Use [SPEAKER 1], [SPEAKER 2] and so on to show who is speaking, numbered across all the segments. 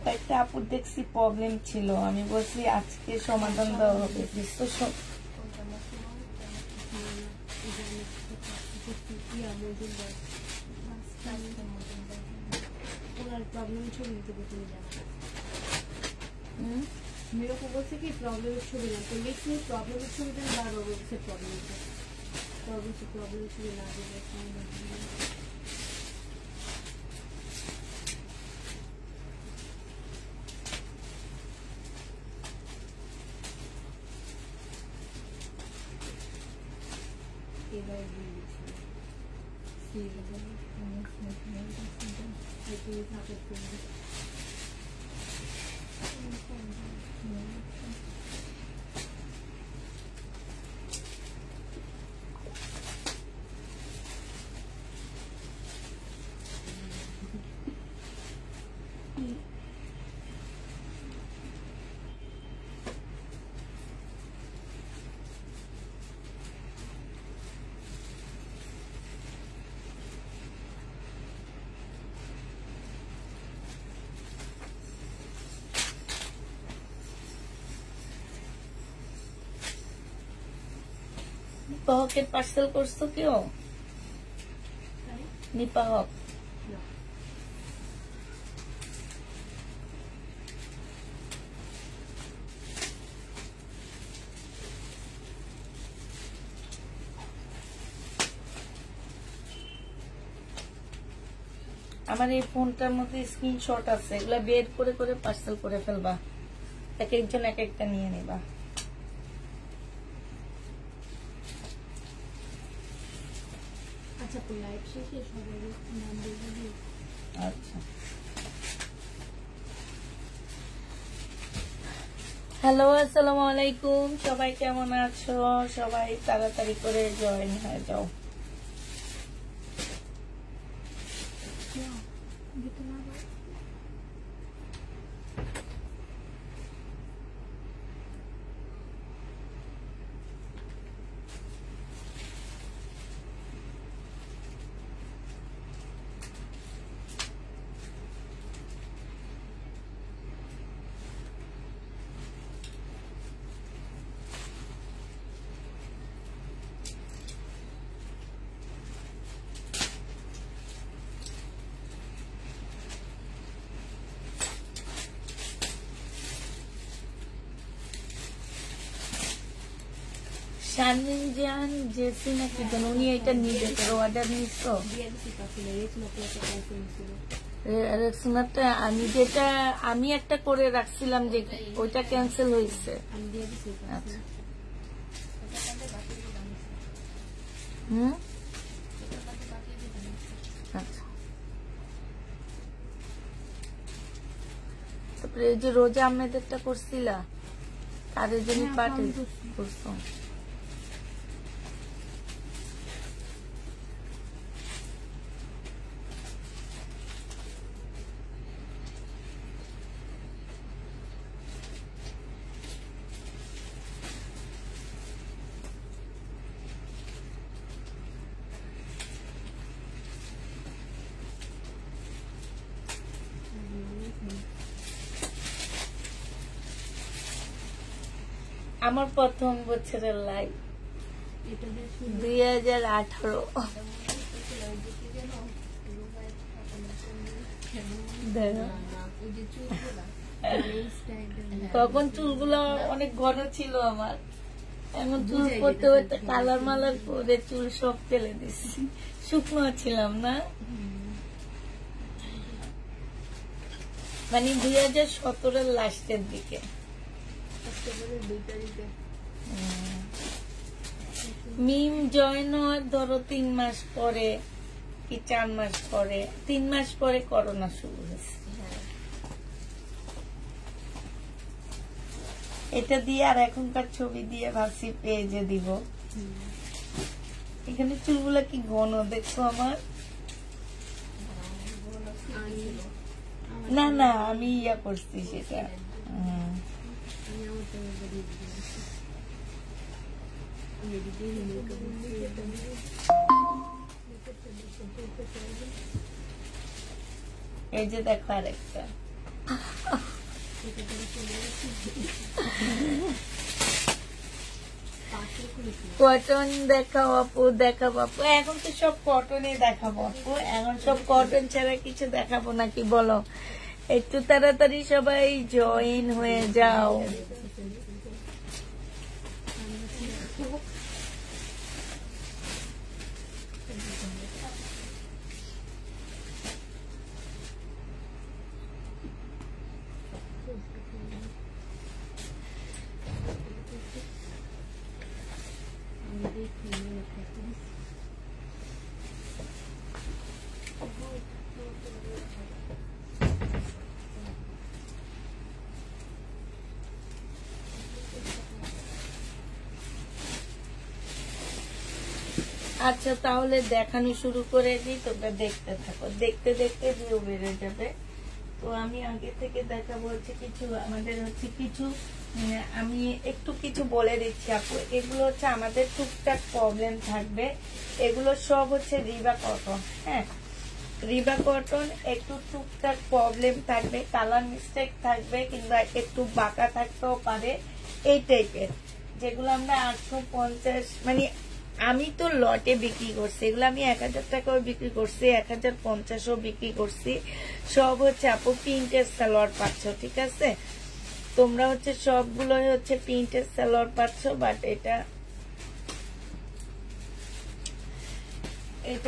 [SPEAKER 1] কয়েকটা আপুর দেখছি প্রবলেম ছিল, আমি বলছি আজকে সমাধান দেওয়া হবে।
[SPEAKER 2] मेरे को बोलते कि प्रॉब्लम छवि ना तो लिखने प्रॉब्लम छवि देन बार बार से प्रॉब्लम छवि ना दे
[SPEAKER 1] নিপাহকের পার্সেল করছো কেউ? নিপাহক আমার এই ফোনটার মধ্যে স্ক্রিনশট আছে, এগুলা বের করে করে পার্সেল করে ফেলবা, এক একজন এক একটা নিয়ে নিবা।
[SPEAKER 2] আচ্ছা লাইভ শেষে সবাই নাম বলবি।
[SPEAKER 1] আচ্ছা হ্যালো আসসালামু আলাইকুম, সবাই কেমন আছো? সবাই তাড়াতাড়ি করে জয়েন হয়ে যাও। শারমিন জান জেসি নাকি জান, উনি এটা নিজে অর্ডার নিচ্ছ? আমি যেটা আমি একটা করে রাখছিলাম যে ওইটা ক্যান্সেল হয়েছে। আচ্ছা আচ্ছা তারপরে এই যে রোজা আহমেদেরটা করছিলা, তাদের জন্য পাঠিয়ে করছো। আমার প্রথম বছরের লাইভ 2018। তখন চুলগুলো অনেক ঘন ছিল আমার, এখন চুল করতে করতে কালার মালার করে চুল সব ফেলে দিচ্ছি, শুকনো ছিলাম না। মানে 2017 লাস্টের দিকে। মিম জয়েন হয় ধরো 3 মাস পরে কি 4 মাস পরে, 3 মাস পরে করোনা শুরু হয়েছে। এটা দিয়ে আর এখনকার ছবি দিয়ে ভাবছি পেজে দিব। এখানে চুলগুলা কি ঘন দেখছো আমার? না না আমি ইয়া করছি সেটা। এই যে দেখো আরেকটা। কটন দেখাও আপু, দেখাবো আপু। এখন তো সব কটনে দেখাবো আপু, এখন সব কটন ছাড়া কিছু দেখাবো নাকি বলো? একটু তাড়াতাড়ি সবাই জয়েন হয়ে যাও। আচ্ছা তাহলে দেখানো শুরু করে দিই, তোমরা দেখতে থাকো, দেখতে দেখতে ভিউ বেড়ে যাবে। তো আমি আগে থেকে দেখাবো হচ্ছে কিছু, আমাদের হচ্ছে কিছু, আমি একটু কিছু বলে দিচ্ছি আপু। এগুলো হচ্ছে আমাদের টুকটাক প্রবলেম থাকবে, এগুলো সব হচ্ছে রিবা কটন। হ্যাঁ, রিবা কটন একটু টুকটাক প্রবলেম থাকবে, কালার মিস্টেক থাকবে, কিংবা একটু বাঁকা থাকতেও পারে, এই টাইপের। যেগুলো আমরা 850, মানে আমি তো লটে বিক্রি করছি, এগুলো আমি 1000 টাকাও বিক্রি করছি, 1050ও বিক্রি করছি। সব হচ্ছে আপু প্রিন্টের সালোয়ার পাচ্ছ, ঠিক আছে? তোমরা হচ্ছে সবগুলো হচ্ছে প্রিন্টের সালোয়ার পাচ্ছ। বাট এটা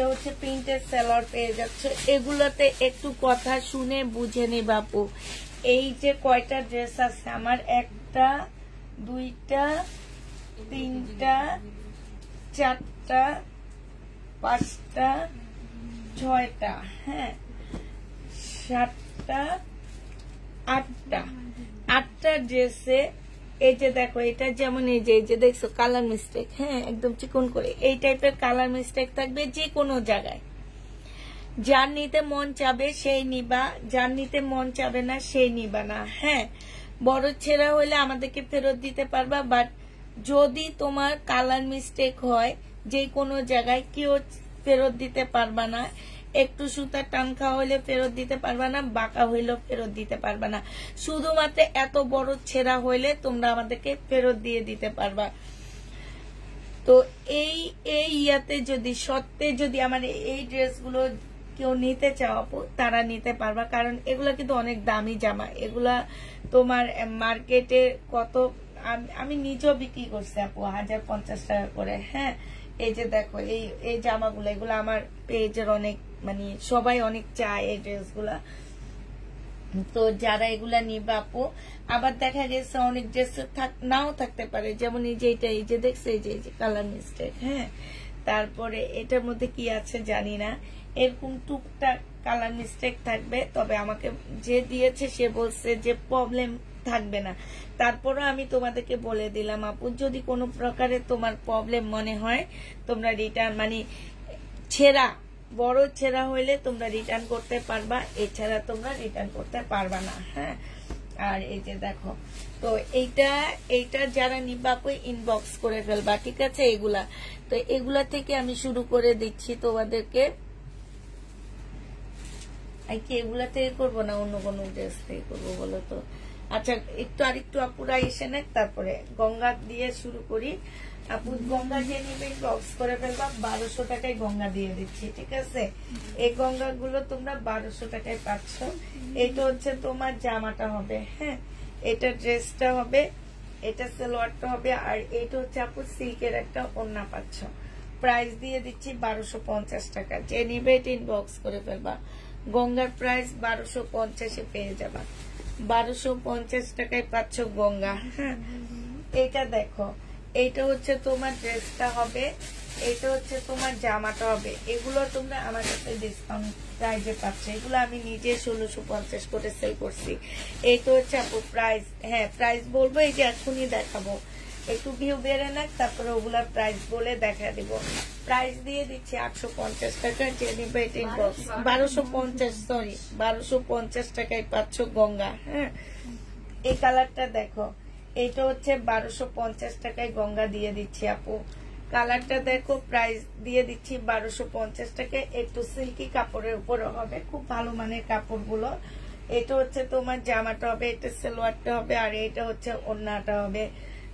[SPEAKER 1] হচ্ছে প্রিন্টের সালোয়ার পেয়ে যাচ্ছে। এগুলোতে একটু কথা শুনে বুঝে নে বাপু। এই যে কয়টা ড্রেস আছে আমার, 1টা 2টা 3টা 4টা 5টা 6টা, হ্যাঁ 7টা 8টা ড্রেসে এই যে দেখো, এটা যেমন এই যে দেখছো কালার মিস্টেক, হ্যাঁ একদম চিকন করে এই টাইপের কালার মিস্টেক থাকবে যে কোনো জায়গায়। যার নিতে মন চাবে সেই নিবা, যার নিতে মন চাবে না সেই নিবা না। হ্যাঁ, বড় ছেঁড়া হলে আমাদেরকে ফেরত দিতে পারবা, বাট যদি তোমার কালার মিস্টেক হয় যে কোনো জায়গায়, কেউ ফেরত দিতে পারবা না। একটু সুতা টান খাওয়া হইলে ফেরত দিতে পারবা না, বাঁকা হইলেও ফেরত দিতে পারবা না। শুধুমাত্র এত বড় ছেঁড়া হইলে তোমরা আমাদেরকে ফেরত দিয়ে দিতে পারবা। তো এই ইয়াতে যদি সত্যি যদি আমার এই ড্রেসগুলো কেউ নিতে চাও আপু, তারা নিতে পারবা, কারণ এগুলা কিন্তু অনেক দামি জামা। এগুলা তোমার মার্কেটে কত, আমি নিজেও বিক্রি করছি আপু 1050 টাকা করে। হ্যাঁ, এই যে দেখো এই জামাগুলো, এগুলো আমার পেজের অনেক, মানে সবাই অনেক চায় এই ড্রেসগুলা। তো যারা এগুলা নিবা আপু, আবার দেখা গেছে অনেক ড্রেস নাও থাকতে পারে, যেমন এই যে এটা, এই যে দেখছে এই যে কালার মিস্টেক। হ্যাঁ, তারপরে এটার মধ্যে কি আছে জানি না, এরকম টুকটাক কালার মিস্টেক থাকবে। তবে আমাকে যে দিয়েছে সে বলছে যে প্রবলেম থাকবে না। তারপরও আমি তোমাদেরকে বলে দিলাম আপু, যদি কোনো প্রকারে তোমার প্রবলেম মনে হয় তোমরা রিটার্ন, মানে ছেঁড়া বড় ছেঁড়া হইলে তোমরা রিটার্ন করতে পারবা, এছাড়া তোমরা রিটার্ন করতে পারবা না। হ্যাঁ, আর এই যে দেখো, তো এইটা যারা নিবা আপু ইনবক্স করে ফেলবা, ঠিক আছে? এগুলা তো এগুলা থেকে আমি শুরু করে দিচ্ছি তোমাদেরকে। কি এগুলা থেকে করবো না অন্য কোনো ড্রেস থেকে করবো বলো তো? আচ্ছা, আরেকটু আপুরা এসে নেক, তারপরে গঙ্গা দিয়ে শুরু করি। আপু গঙ্গা যে নিবে বক্স করে ফেলবা, 1200 টাকায় গঙ্গা দিয়ে দিচ্ছি, ঠিক আছে? এই গঙ্গা গুলো তোমরা 1200 টাকায় পাচ্ছ। এটা হচ্ছে তোমার জামাটা হবে, হ্যাঁ এটা ড্রেসটা হবে, এটা সালোয়ারটা হবে, আর এটা হচ্ছে আপু সিল্কের একটা ওড়না পাচ্ছ। প্রাইস দিয়ে দিচ্ছি 1250 টাকা। যে নিবে এটা ইনবক্স করে ফেলবা। গঙ্গার প্রাইস 1250-এ পেয়ে যাবা, 1250 টাকায় পাচ্ছ গঙ্গা। হ্যাঁ, এটা দেখো, এইটা হচ্ছে তোমার ড্রেসটা হবে, এটা হচ্ছে তোমার জামাটা হবে। এগুলো তোমরা আমার কাছে ডিসকাউন্ট প্রাইজে পাচ্ছ। এগুলো আমি নিজে 1650 করে সেল করছি। এইটা হচ্ছে আপু প্রাইস। হ্যাঁ, প্রাইস বলবো, এই যে এখনই দেখাবো, একটু ভিউ বেড়ে না, তারপরে ওগুলার প্রাইস বলে দেখা দিব। প্রাইস দিয়ে দিচ্ছি 850 টাকা। যে নিবে এটা ইনবক্স 1250, সরি 1250 টাকায় পাচ্ছ গঙ্গা। হ্যাঁ, এই কালারটা দেখো, এটা হচ্ছে 1250 টাকায় গঙ্গা দিয়ে দিচ্ছি আপু। কালারটা দেখো, প্রাইস দিয়ে দিচ্ছি 1250 টাকায়। একটু সিল্কি কাপড়ের উপরে হবে, খুব ভালো মানের কাপড়গুলো। এটা হচ্ছে তোমার জামাটা হবে, এটা সালোয়ারটা হবে, আর এটা হচ্ছে ওড়নাটা হবে।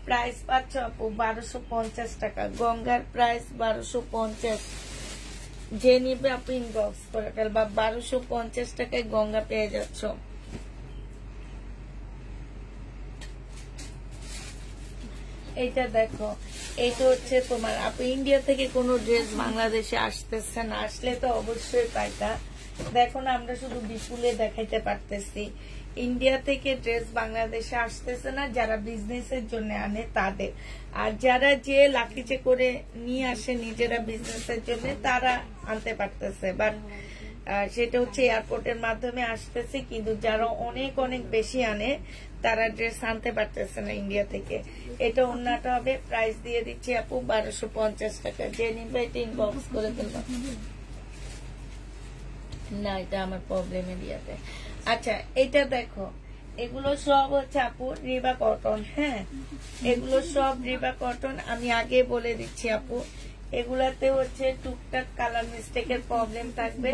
[SPEAKER 1] প্রাইস পাচ্ছ আপু 1250 টাকা। গঙ্গার প্রাইস 1250। যে নিবে আপু ইনবক্স করে ফেলবা। 1250 টাকায় গঙ্গা পেয়ে যাচ্ছ। এইটা দেখো, এইটা হচ্ছে তোমার আপু ইন্ডিয়া থেকে কোনো ড্রেস বাংলাদেশে আসতেছে না, আসলে তো অবশ্যই পাইতা। দেখো না, আমরা শুধু বিপুলে দেখাইতে পারতেছি। ইন্ডিয়া থেকে ড্রেস বাংলাদেশে আসতেছে না, যারা বিজনেসের জন্য আনে তাদের। আর যারা যে লাকিচে করে নিয়ে আসে নিজেরা বিজনেসের জন্য, তারা আনতে পারতেছে। বাট সেটা হচ্ছে এয়ারপোর্টের মাধ্যমে আসতেছে, কিন্তু যারা অনেক অনেক বেশি আনে তারা ড্রেস আনতে পারতেছে না ইন্ডিয়া থেকে। এটা ওড়নাটা হবে, প্রাইস দিয়ে দিচ্ছি আপু 1250 টাকা। যে নিবে এটা ইনবক্স করে ফেলবো। না, এটা আমার প্রবলেম এরিয়াতে। আচ্ছা, এটা দেখো, এগুলো সব হচ্ছে আপু রিবা কটন। হ্যাঁ, এগুলো সব রিবা কটন। আমি আগে বলে দিচ্ছি আপু, এগুলাতে হচ্ছে টুকটাক কালার মিস্টেকের প্রবলেম থাকবে,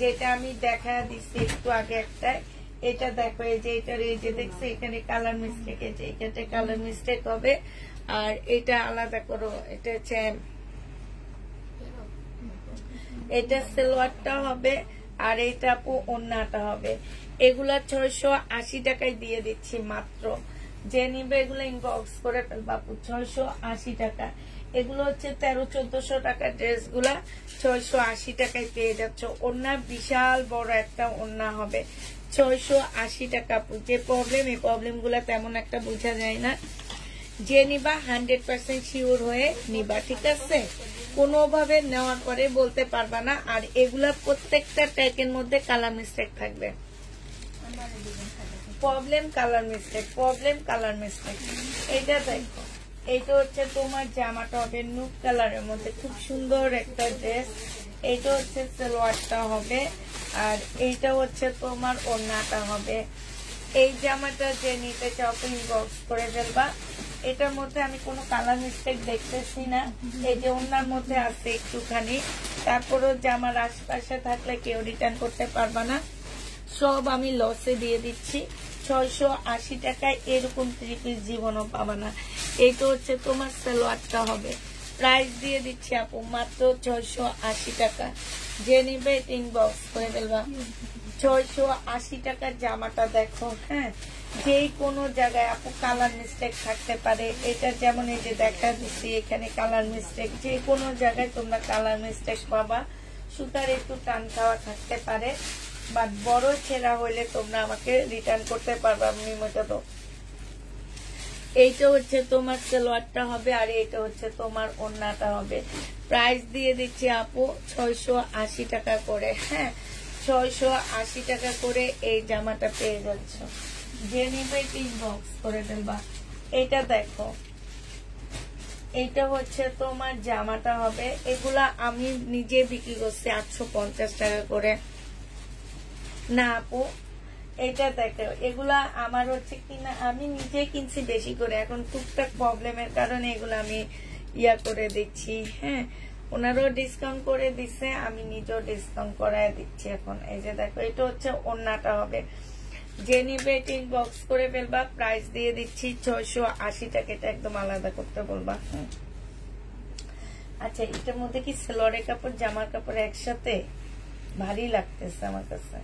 [SPEAKER 1] যেটা আমি দেখা দিচ্ছি একটু আগে একটা। এটা দেখো, এই যে এটার এই যে দেখছো এখানে কালার মিস্টেক, এই যে এখানে কালার মিস্টেক হবে। আর এটা আলাদা করো, এটা হচ্ছে এটা সালোয়ারটা হবে, আর এটা আপু ওড়নাটা হবে। এগুলা 680 টাকায় দিয়ে দিচ্ছি মাত্র। যে নিবে এগুলো ইনবক্স করে ফেলবা আপু। 680 টাকা। এগুলো হচ্ছে 1300-1400 টাকা ড্রেস গুলা 680 টাকায় পেয়ে যাচ্ছ। ওড়না বিশাল বড় একটা ওড়না হবে, 680 টাকা আপু। যে প্রবলেম, এই প্রবলেম গুলা তেমন একটা বোঝা যায় না। যে নিবা 100% শিওর হয়ে নিবা, ঠিক আছে? কোনোভাবে নেওয়ার পরে বলতে পারবা না। আর এগুলা প্রত্যেকটা ট্যাগের মধ্যে কালার মিস্টেক থাকবে। Problem colour mistake, problem colour mistake. এইটা দেখো, এইটা হচ্ছে তোমার জামাটা হবে নুট কালারের মধ্যে, খুব সুন্দর একটা ড্রেস। এইটা হচ্ছে সালোয়ারটা হবে, আর এইটা হচ্ছে তোমার ওড়নাটা হবে। এই জামাটা যে নিতে চাও ইনবক্স করে ফেলবা। এটার মধ্যে আমি কোনো কালার মিস্টেক দেখতেছি না। এই যে ওড়নার মধ্যে আছে একটুখানি, তারপরেও জামার আশপাশে থাকলে কেউ রিটার্ন করতে পারবা না। সব আমি লসে দিয়ে দিচ্ছি। 680 টাকায় এরকম 3 পিস জীবনও পাবা না। এইটা হচ্ছে তোমার সালোয়ারটা হবে, প্রাইস দিয়ে দিচ্ছি আপু মাত্র 680 টাকা। যে নিবে ইনবক্স করে ফেলবা। 680 টাকার জামাটা দেখো। হ্যাঁ, যে কোনো জায়গায় আপু কালার মিস্টেক থাকতে পারে। এটা যেমন এই যে দেখা দিচ্ছি এখানে কালার মিস্টেক, যে কোনো জায়গায় তোমরা কালার মিস্টেক পাবা। সুতার একটু টান খাওয়া থাকতে পারে, বাট বড় ছেঁড়া হইলে তোমরা আমাকে রিটার্ন করতে পারবা নিয়মিত। এইটা হচ্ছে তোমার সালোয়ারটা হবে, আর এইটা হচ্ছে তোমার ওড়নাটা হবে। প্রাইস দিয়ে দিচ্ছি আপু 680 টাকা করে। হ্যাঁ, 680 টাকা করে এই জামাটা পেয়ে যাচ্ছ। যে নিবে ইনবক্স করে ফেলবা। এইটা দেখো, এইটা হচ্ছে তোমার জামাটা হবে। এগুলা আমি নিজে বিক্রি করছি 850 টাকা করে। না আপু, এটা দেখো, এগুলা আমার হচ্ছে কিনা আমি নিজে কিনছি বেশি করে। এখন টুকটাক প্রবলেমের কারণে এগুলো আমি ইয়া করে দিচ্ছি। হ্যাঁ, ওনারও ডিসকাউন্ট করে দিচ্ছে, আমি নিজেও ডিসকাউন্ট করায় দিচ্ছি এখন। এই যে দেখো, এটা হচ্ছে ওড়নাটা হবে। যে নিবে ইনবক্স করে ফেলবা। প্রাইস দিয়ে দিচ্ছি 680 টাকা। এটা একদম আলাদা করতে বলবা। আচ্ছা, এটার মধ্যে কি সালোয়ারের কাপড় জামার কাপড় একসাথে? ভারী লাগতেছে আমার কাছে।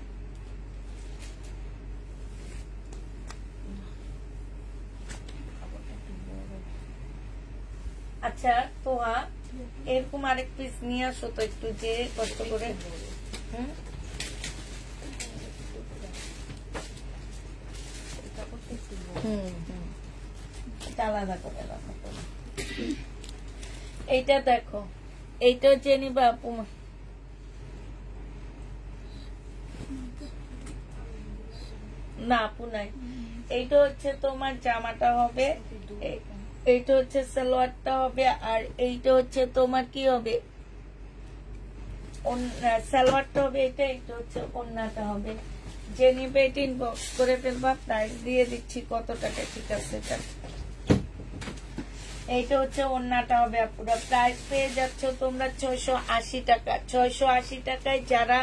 [SPEAKER 1] আচ্ছা তোহা, এরকম আরেক পিস নিয়ে আসো তো একটু, যে কষ্ট করে। আলাদা করে রাখো। এইটা দেখো, এইটা যে নিবা আপু। না আপু নাই। এইটা হচ্ছে তোমার জামাটা হবে, এইটা হচ্ছে সালোয়ারটা হবে, আর এইটা হচ্ছে তোমার কি হবে, সালোয়ারটা হবে। এটা এইটা হচ্ছে ওড়নাটা হবে। যে নিবে এটা ইনবক্স করে ফেলবা। প্রাইস দিয়ে দিচ্ছি কত টাকা, ঠিক আছে? এইটা হচ্ছে ওড়নাটা হবে আপুরা। প্রাইস পেয়ে যাচ্ছ তোমরা 680 টাকা। 680 টাকায় যারা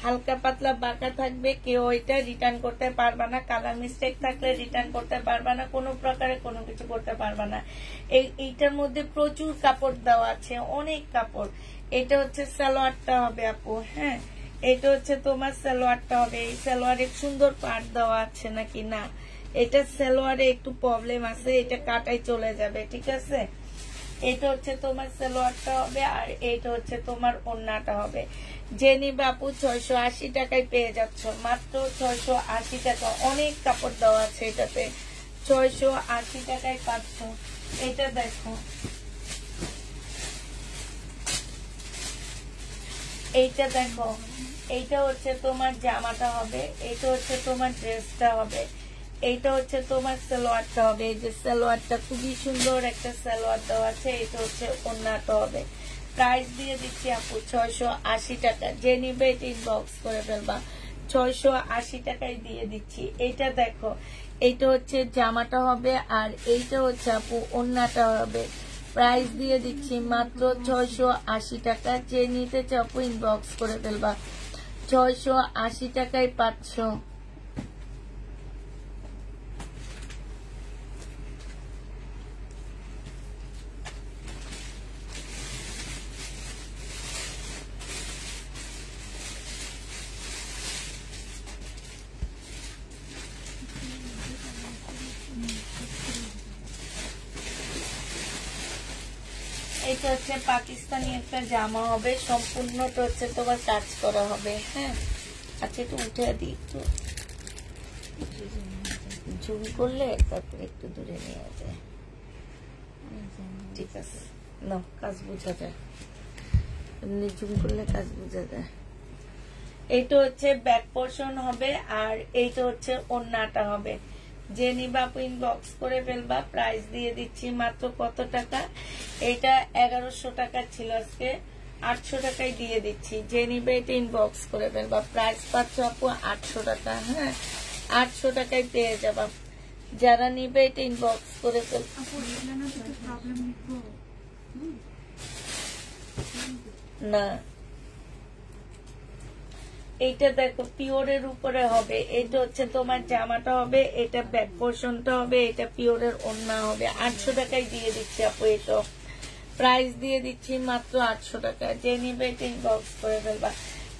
[SPEAKER 1] হালকা পাতলা বাঁকা থাকবে, কেউ এটা রিটার্ন করতে পারবে না। কালার মিস্টেক থাকলে রিটার্ন করতে পারবে না, কোনো প্রকারে কোনো কিছু করতে পারবে না। এইটার মধ্যে প্রচুর কাপড় দেওয়া আছে, অনেক কাপড়। এটা হচ্ছে সালোয়ারটা হবে আপু, হ্যাঁ এটা হচ্ছে তোমার সালোয়ারটা হবে। এই সালোয়ারে সুন্দর পাট দেওয়া আছে নাকি না, এটা সালোয়ারে একটু প্রবলেম আছে, এটা কাটাই চলে যাবে, ঠিক আছে। এটা হচ্ছে তোমার সালোয়ারটা হবে, আর এটা হচ্ছে তোমার ওড়নাটা হবে। যে নিবে আপু 680 টাকায় পেয়ে যাচ্ছ, মাত্র 680 টাকা। অনেক কাপড় দেওয়া আছে এটাতে, 680 টাকায় পাচ্ছ। এটা দেখো, এইটা দেখো, এইটা হচ্ছে তোমার জামাটা হবে, এইটা হচ্ছে তোমার ড্রেসটা হবে, এইটা হচ্ছে তোমার সালোয়ারটা হবে। এই যে সালোয়ারটা খুবই সুন্দর একটা সালোয়ার দেওয়া আছে, এটা হচ্ছে ওড়নাটা হবে। প্রাইস দিয়ে দিচ্ছি আপু 680 টাকা। যে নিবে এটা ইনবক্স করে ফেলবা, 680 টাকায় দিয়ে দিচ্ছি। এইটা দেখো, এইটা হচ্ছে জামাটা হবে, আর এইটা হচ্ছে আপু ওড়নাটা হবে। প্রাইস দিয়ে দিচ্ছি মাত্র 680 টাকা। যে নিতে চাও আপু ইনবক্স করে ফেলবা, 680 টাকায় পাচ্ছ। এটা হচ্ছে পাকিস্তানি একটা জামা হবে, সম্পূর্ণটা হচ্ছে তোমার কাজ করা হবে, হ্যাঁ। আচ্ছা একটু উঠে দিই, একটু জুম করলে তারপরে একটু দূরে নিয়ে যায়, ঠিক আছে না, কাজ বোঝা যায়, এমনি জুম করলে কাজ বোঝা যায়। এইটা হচ্ছে ব্যাক পোর্শন হবে, আর এইটা হচ্ছে ওড়নাটা হবে। যে নিবা আপু ইনবক্স করে ফেলবা। প্রাইস দিয়ে দিচ্ছি মাত্র কত টাকা, এটা 1100 টাকা ছিল, আজকে 800 টাকায় দিয়ে দিচ্ছি। যে নিবে এটা ইনবক্স করে ফেলবা। প্রাইস পাচ্ছ আপু 800 টাকা, হ্যাঁ 800 টাকায় পেয়ে যাবা। যারা নিবে এটা ইনবক্স করে ফেলবা। না এইটা দেখো পিওরের উপরে হবে, এটা হচ্ছে তোমার জামাটা হবে, এটা ব্যাক পোর্শনটা হবে, এটা পিওরের ওড়না হবে। 800 টাকায় দিয়ে দিচ্ছি আপু। এটা প্রাইস দিয়ে দিচ্ছি মাত্র 800 টাকা। যে নিবে এটা ইনবক্স করে ফেলবা।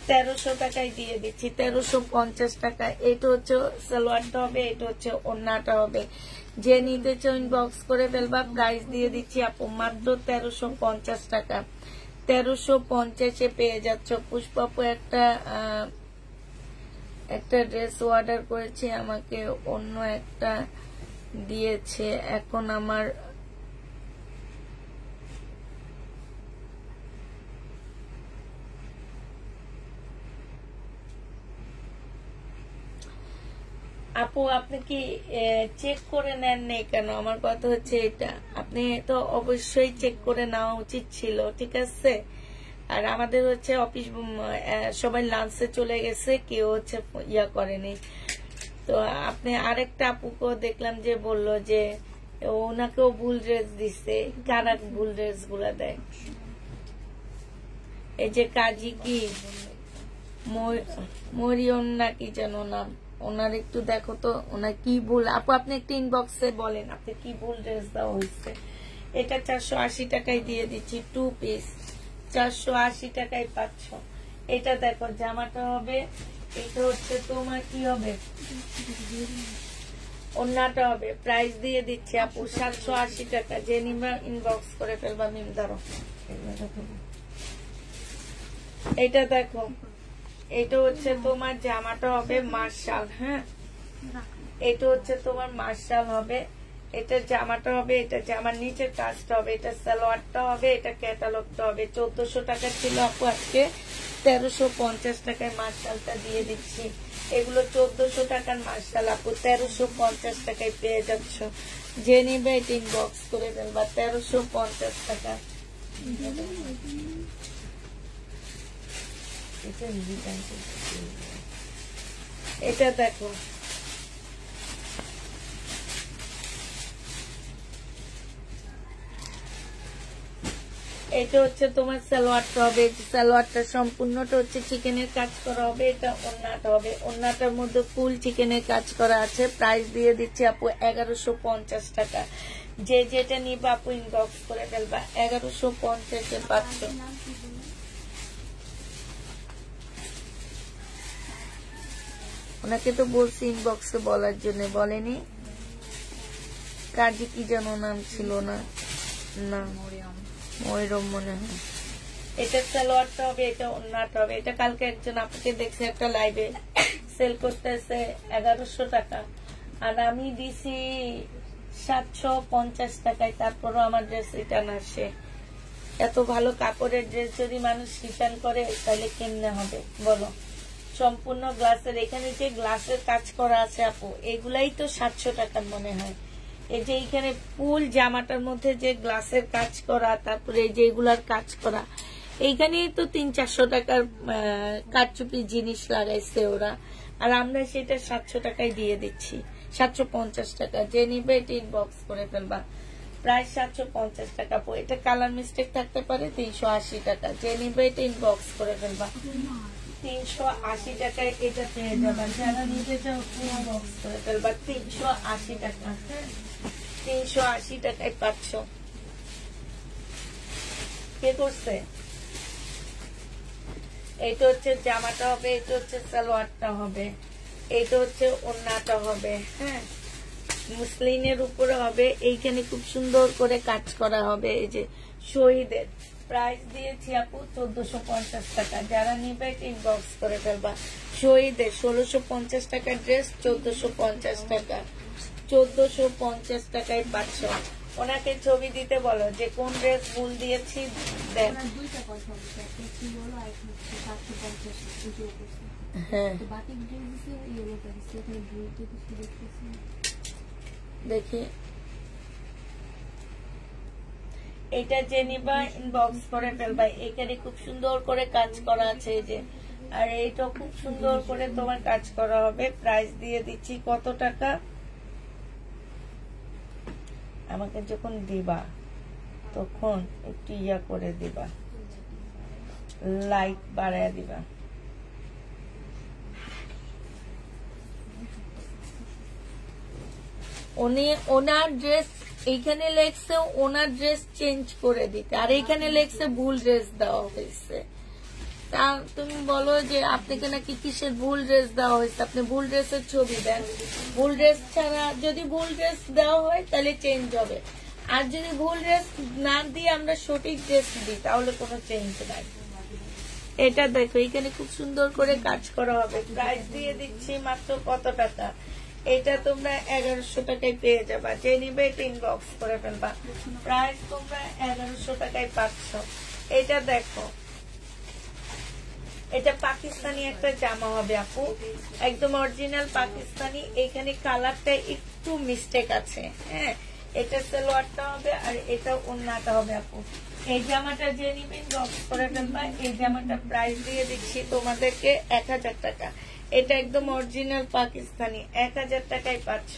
[SPEAKER 1] 1300 টাকায় দিয়ে দিচ্ছি, 1350 টাকা। এটা হচ্ছে সালোয়ারটা হবে, এটা হচ্ছে ওড়নাটা হবে। যে নিতে চাও ইনবক্স করে ফেলবা। প্রাইস দিয়ে দিচ্ছি আপু মাত্র 1350 টাকা। 1350-এ পেয়ে যাচ্ছ। পুষ্পাপু একটা ড্রেস অর্ডার করেছে, আমাকে অন্য একটা দিয়েছে, এখন আমার আপু আপনি কি চেক করে নেন নাই কেন? আমার কথা হচ্ছে এটা, আপনি তো অবশ্যই চেক করে নেওয়া উচিত ছিল, ঠিক আছে। আর আমাদের হচ্ছে অফিস সবাই লাঞ্চে চলে গেছে, কেউ হচ্ছে ইয়া করেনি। তো আপনি আরেকটা আপুকেও দেখলাম যে বলল যে ওনাকেও ভুল ড্রেস দিচ্ছে। কারা ভুল ড্রেস গুলা দেয়? এই যে কাজী কি মরিয়ম না কি যেন নাম, ওনার একটু দেখো তো ওনার কি ভুল। আপু আপনি একটু ইনবক্সে বলেন আপনি কি ভুল ড্রেস দেওয়া হয়েছে। এটা 480 টাকায় দিয়ে দিচ্ছি, 2 পিস 480 টাকায় পাচ্ছ। এটা দেখো জামাটা হবে, এটা হচ্ছে তোমার কি হবে ওড়নাটা হবে। প্রাইস দিয়ে দিচ্ছি আপু 780 টাকা। যে নিবা ইনবক্স করে ফেলবা। মিম দাঁড়ো, এটা দেখো, এটা হচ্ছে তোমার জামাটা হবে মার্শাল, হ্যাঁ এটা হচ্ছে তোমার মার্শাল হবে, এটা জামাটা হবে, এটা জামার নিচের কাজটা হবে, এটা সালোয়ারটা হবে, এটা ক্যাটালগটা হবে। 1400 টাকা ছিল আপু, আজকে 1350 টাকায় মার্শালটা দিয়ে দিচ্ছি। এগুলো 1400 টাকার মার্শাল আপু, 1350 টাকায় পেয়ে যাচ্ছ। যে নিবে এটা ইনবক্স করে ফেলবা। 1350 টাকা। এটা দেখো, এটা হচ্ছে তোমার সালোয়ারটা হবে, সালোয়ারটা সম্পূর্ণটা হচ্ছে চিকেনের কাজ করা হবে। এটা ওন্নাটা হবে, ওন্নাটার মধ্যে ফুল চিকেনের কাজ করা আছে। প্রাইস দিয়ে দিচ্ছি আপু 1150 টাকা। যে যেটা নিবা আপু ইনবক্স করে ফেলবা, 1150 পাচ্ছ। ওনাকে তো বলছি ইনবক্সে বলার জন্য, বলেনি। কাজী কি যেন নাম ছিল না, না ময়ূরম মনে হয়। এটা সালোয়ারটা হবে, এটা ওন্নাটা হবে। এটা কালকে একজন আপনাকে দেখছে একটা লাইভে সেল করতেছে 1100 টাকা, আর আমি দিছি 750 টাকায়। তারপরও আমার ড্রেস রিটার্ন আসে। এত ভালো কাপড়ের ড্রেস যদি মানুষ রিটার্ন করে তাহলে কেমনে হবে বলো? সম্পূর্ণ গ্লাসের, এখানে যে গ্লাসের কাজ করা আছে আপু, এগুলাই তো 700 টাকার মনে হয়। এই যে এইখানে ফুল জামাটার মধ্যে যে গ্লাসের কাজ করা, তারপরে এই যে এগুলার কাজ করা, এইখানেই তো 300-400 টাকার কারচুপি জিনিস লাগাইছে ওরা, আর আমরা সেটা 700 টাকায় দিয়ে দিচ্ছি, 750 টাকা। যে নিবে এটা ইনবক্স করে ফেলবা, প্রায় 750 টাকা। এটা কালার মিস্টেক থাকতে পারে, 380 টাকা। যে নিবে এটা ইনবক্স করে ফেলবা, 380 টাকায় এটা পেয়ে যাবা। যারা নিতে চাও ইনবক্স করে ফেলবা, 380 টাকা। 380 টাকায় পাচ্ছ। কে করছে? এইটা হচ্ছে জামাটা হবে, এটা হচ্ছে সালোয়ারটা হবে, এইটা হচ্ছে ওন্নাটা হবে। হ্যাঁ, মুসলিনের উপরে হবে। এইখানে খুব সুন্দর করে কাজ করা হবে। এই যে শহীদের প্রাইস দিয়েছি আপু 1450 টাকা। যারা নিবে ইনবক্স করে ফেলবা। শহীদের 1650 টাকার ড্রেস 1450 টাকা, 1450 টাকায় পাচ্ছ। ওনাকে ছবি দিতে বলো যে কোন ড্রেস ভুল দিয়েছি। দেখ হ্যাঁ, দেখি এটা যে নিবা ইনবক্স করে ফেলবা। এখানে খুব সুন্দর করে কাজ করা আছে এই যে, আর এইটা খুব সুন্দর করে তোমার কাজ করা হবে। প্রাইস দিয়ে দিচ্ছি কত টাকা? আমাকে যখন দিবা তখন একটু ইয়া করে দিবা, লাইক বাড়ায় দিবা। ওনার ড্রেস এইখানে লেখছে, ওনার ড্রেস চেঞ্জ করে দিতে, আর এইখানে লেখছে ভুল ড্রেস দেওয়া হয়েছে। তা তুমি বলো যে আপনাকে নাকি কিসের ভুল ড্রেস দেওয়া হয়েছে? আপনি ভুল ড্রেসের ছবি দেন। ভুল ড্রেস ছাড়া যদি ভুল ড্রেস দেওয়া হয় তাহলে চেঞ্জ হবে, আর যদি ভুল ড্রেস না দিয়ে আমরা সঠিক ড্রেস দিই তাহলে কোনো চেঞ্জ নাই। এটা দেখো এখানে খুব সুন্দর করে কাজ করা হবে। প্রাইস দিয়ে দিচ্ছি মাত্র কত টাকা? এটা তোমরা 1100 টাকায় পেয়ে যাবা। যে নিবে এটা ইনবক্স করে ফেলবা। প্রাইস তোমরা 1100 টাকায় পাচ্ছ। এটা দেখো, এটা পাকিস্তানি একটা জামা হবে আপু, একদম অরিজিনাল পাকিস্তানি। এখানে কালারটা একটু মিস্টেক আছে। হ্যাঁ, এটা সালোয়ারটা হবে আর এটা ওন্নাটা হবে আপু। এই জামাটা যে নিবেন বক্স করে ফেলবা। এই জামাটা প্রাইস দিয়ে দিচ্ছি তোমাদেরকে 1000 টাকা। এটা একদম অরিজিনাল পাকিস্তানি, 1000 টাকায় পাচ্ছ।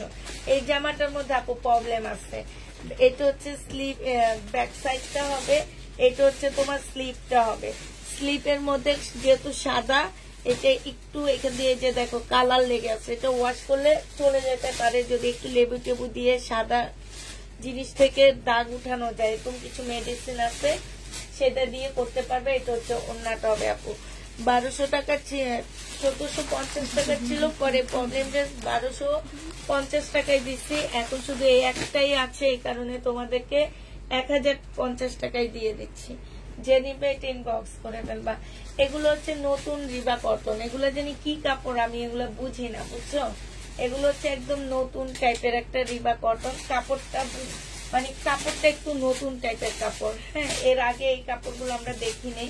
[SPEAKER 1] এই জামাটার মধ্যে আপু প্রবলেম আছে। এটা হচ্ছে স্লিভ, ব্যাক সাইডটা হবে, এটা হচ্ছে তোমার স্লিভটা হবে। স্লিপের মধ্যে যেহেতু সাদা, এটা একটু এখান দিয়ে যে দেখো কালার লেগে আছে, এটা ওয়াশ করলে চলে যেতে পারে। যদি একটু লেবু টেবু দিয়ে সাদা জিনিস থেকে দাগ উঠানো যায়, এরকম কিছু মেডিসিন আছে, সেটা দিয়ে করতে পারবে। এটা হচ্ছে ওন্নাটা হবে আপু। 1200 টাকা, 1450 টাকা ছিল, পরে প্রবলেম 1250 টাকায় দিচ্ছি। এখন শুধু এই একটাই আছে, এই কারণে তোমাদেরকে 1050 টাকায় দিয়ে দিচ্ছি। যে নিবে এটা ইনবক্স করে ফেলবা। এগুলো হচ্ছে নতুন রিবা কটন। এগুলো জানি কি কাপড় আমি এগুলো বুঝি না, বুঝছো? এগুলো হচ্ছে একদম নতুন টাইপের একটা রিবা কটন। কাপড়টা মানে কাপড়টা একটু নতুন টাইপের কাপড়। হ্যাঁ, এর আগে এই কাপড়গুলো আমরা দেখি নেই।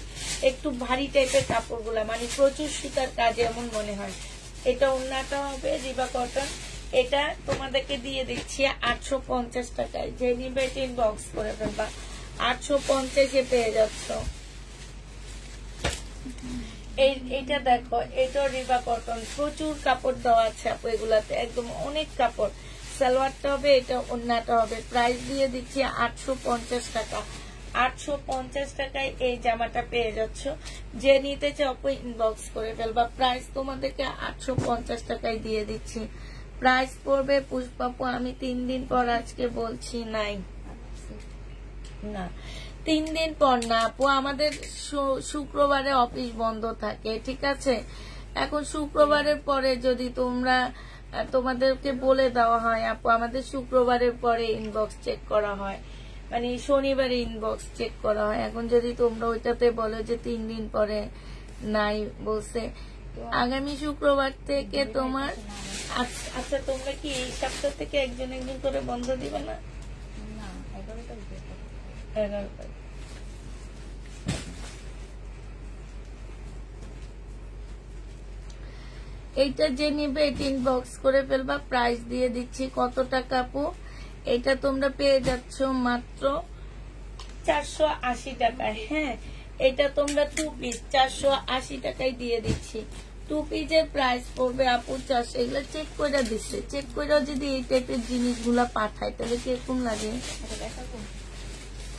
[SPEAKER 1] একটু ভারী টাইপের কাপড়গুলো, মানে প্রচুর সুতার কাজ এমন মনে হয়। এটা ওন্নাটা হবে রিবা কটন। এটা তোমাদেরকে দিয়ে দিচ্ছি 850 টাকায়। যে নিবে এটা ইনবক্স করে ফেলবা। 850-এ পেয়ে যাচ্ছ। এইটা দেখো, এটা রিবা কটন, প্রচুর কাপড় দেওয়া আছে আপু এগুলাতে, একদম অনেক কাপড়। সালোয়ারটা হবে, এটা ওন্নাটা হবে। প্রাইস দিয়ে দিচ্ছি 850 টাকা। 850 টাকায় এই জামাটা পেয়ে যাচ্ছ। যে নিতে চাও ইনবক্স করে ফেলবা। প্রাইস তোমাদেরকে 850 টাকায় দিয়ে দিচ্ছি। প্রাইস পড়বে পুষ্পাপু, আমি 3 দিন পর আজকে বলছি নাই না, 3 দিন পর না আপু, আমাদের শুক্রবারে অফিস বন্ধ থাকে, ঠিক আছে? এখন শুক্রবারের পরে যদি তোমাদেরকে বলে দেওয়া হয় আপু, আমাদের শুক্রবারের পরে ইনবক্স চেক করা হয়, মানে শনিবারে ইনবক্স চেক করা হয়। এখন যদি তোমরা ওইটাতে বলো যে 3 দিন পরে নাই বলছে, আগামী শুক্রবার থেকে তোমার আচ্ছা তোমরা কি এই সপ্তাহ থেকে একজন একজন করে বন্ধ দিবে না? 11 তারিখ। এইটা যে নিবে এটা ইনবক্স করে ফেলবা। প্রাইস দিয়ে দিচ্ছি কত টাকা আপু? এটা তোমরা পেয়ে যাচ্ছ মাত্র 480 টাকায়। হ্যাঁ, এটা তোমরা 2 পিস 480 টাকায় দিয়ে দিচ্ছি। 2 পিসের প্রাইস পড়বে আপু 400। এগুলো চেক করে দিচ্ছে, চেক করে যদি এই টাইপের জিনিসগুলা পাঠায় তাহলে কিরকম লাগে?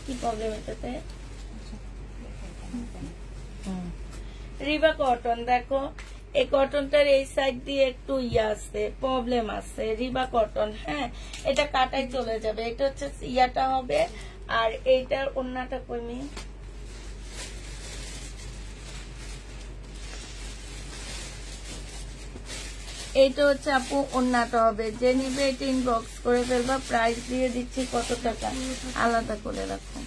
[SPEAKER 1] কি প্রবলেম এটাতে? রিবা কটন দেখো, এই কটনটার এই সাইড দিয়ে একটু আছে, প্রবলেম আছে। রিবা কটন, হ্যাঁ, এটা কাটাই চলে যাবে। এটা হচ্ছে ইয়াটা হবে, আর এইটার ওন্নাটা কমি, এইটা হচ্ছে আপু ওন্নাটা হবে। যে নিবে এটা ইনবক্স করে ফেলবা। প্রাইস দিয়ে দিচ্ছি কত টাকা, আলাদা করে রাখো।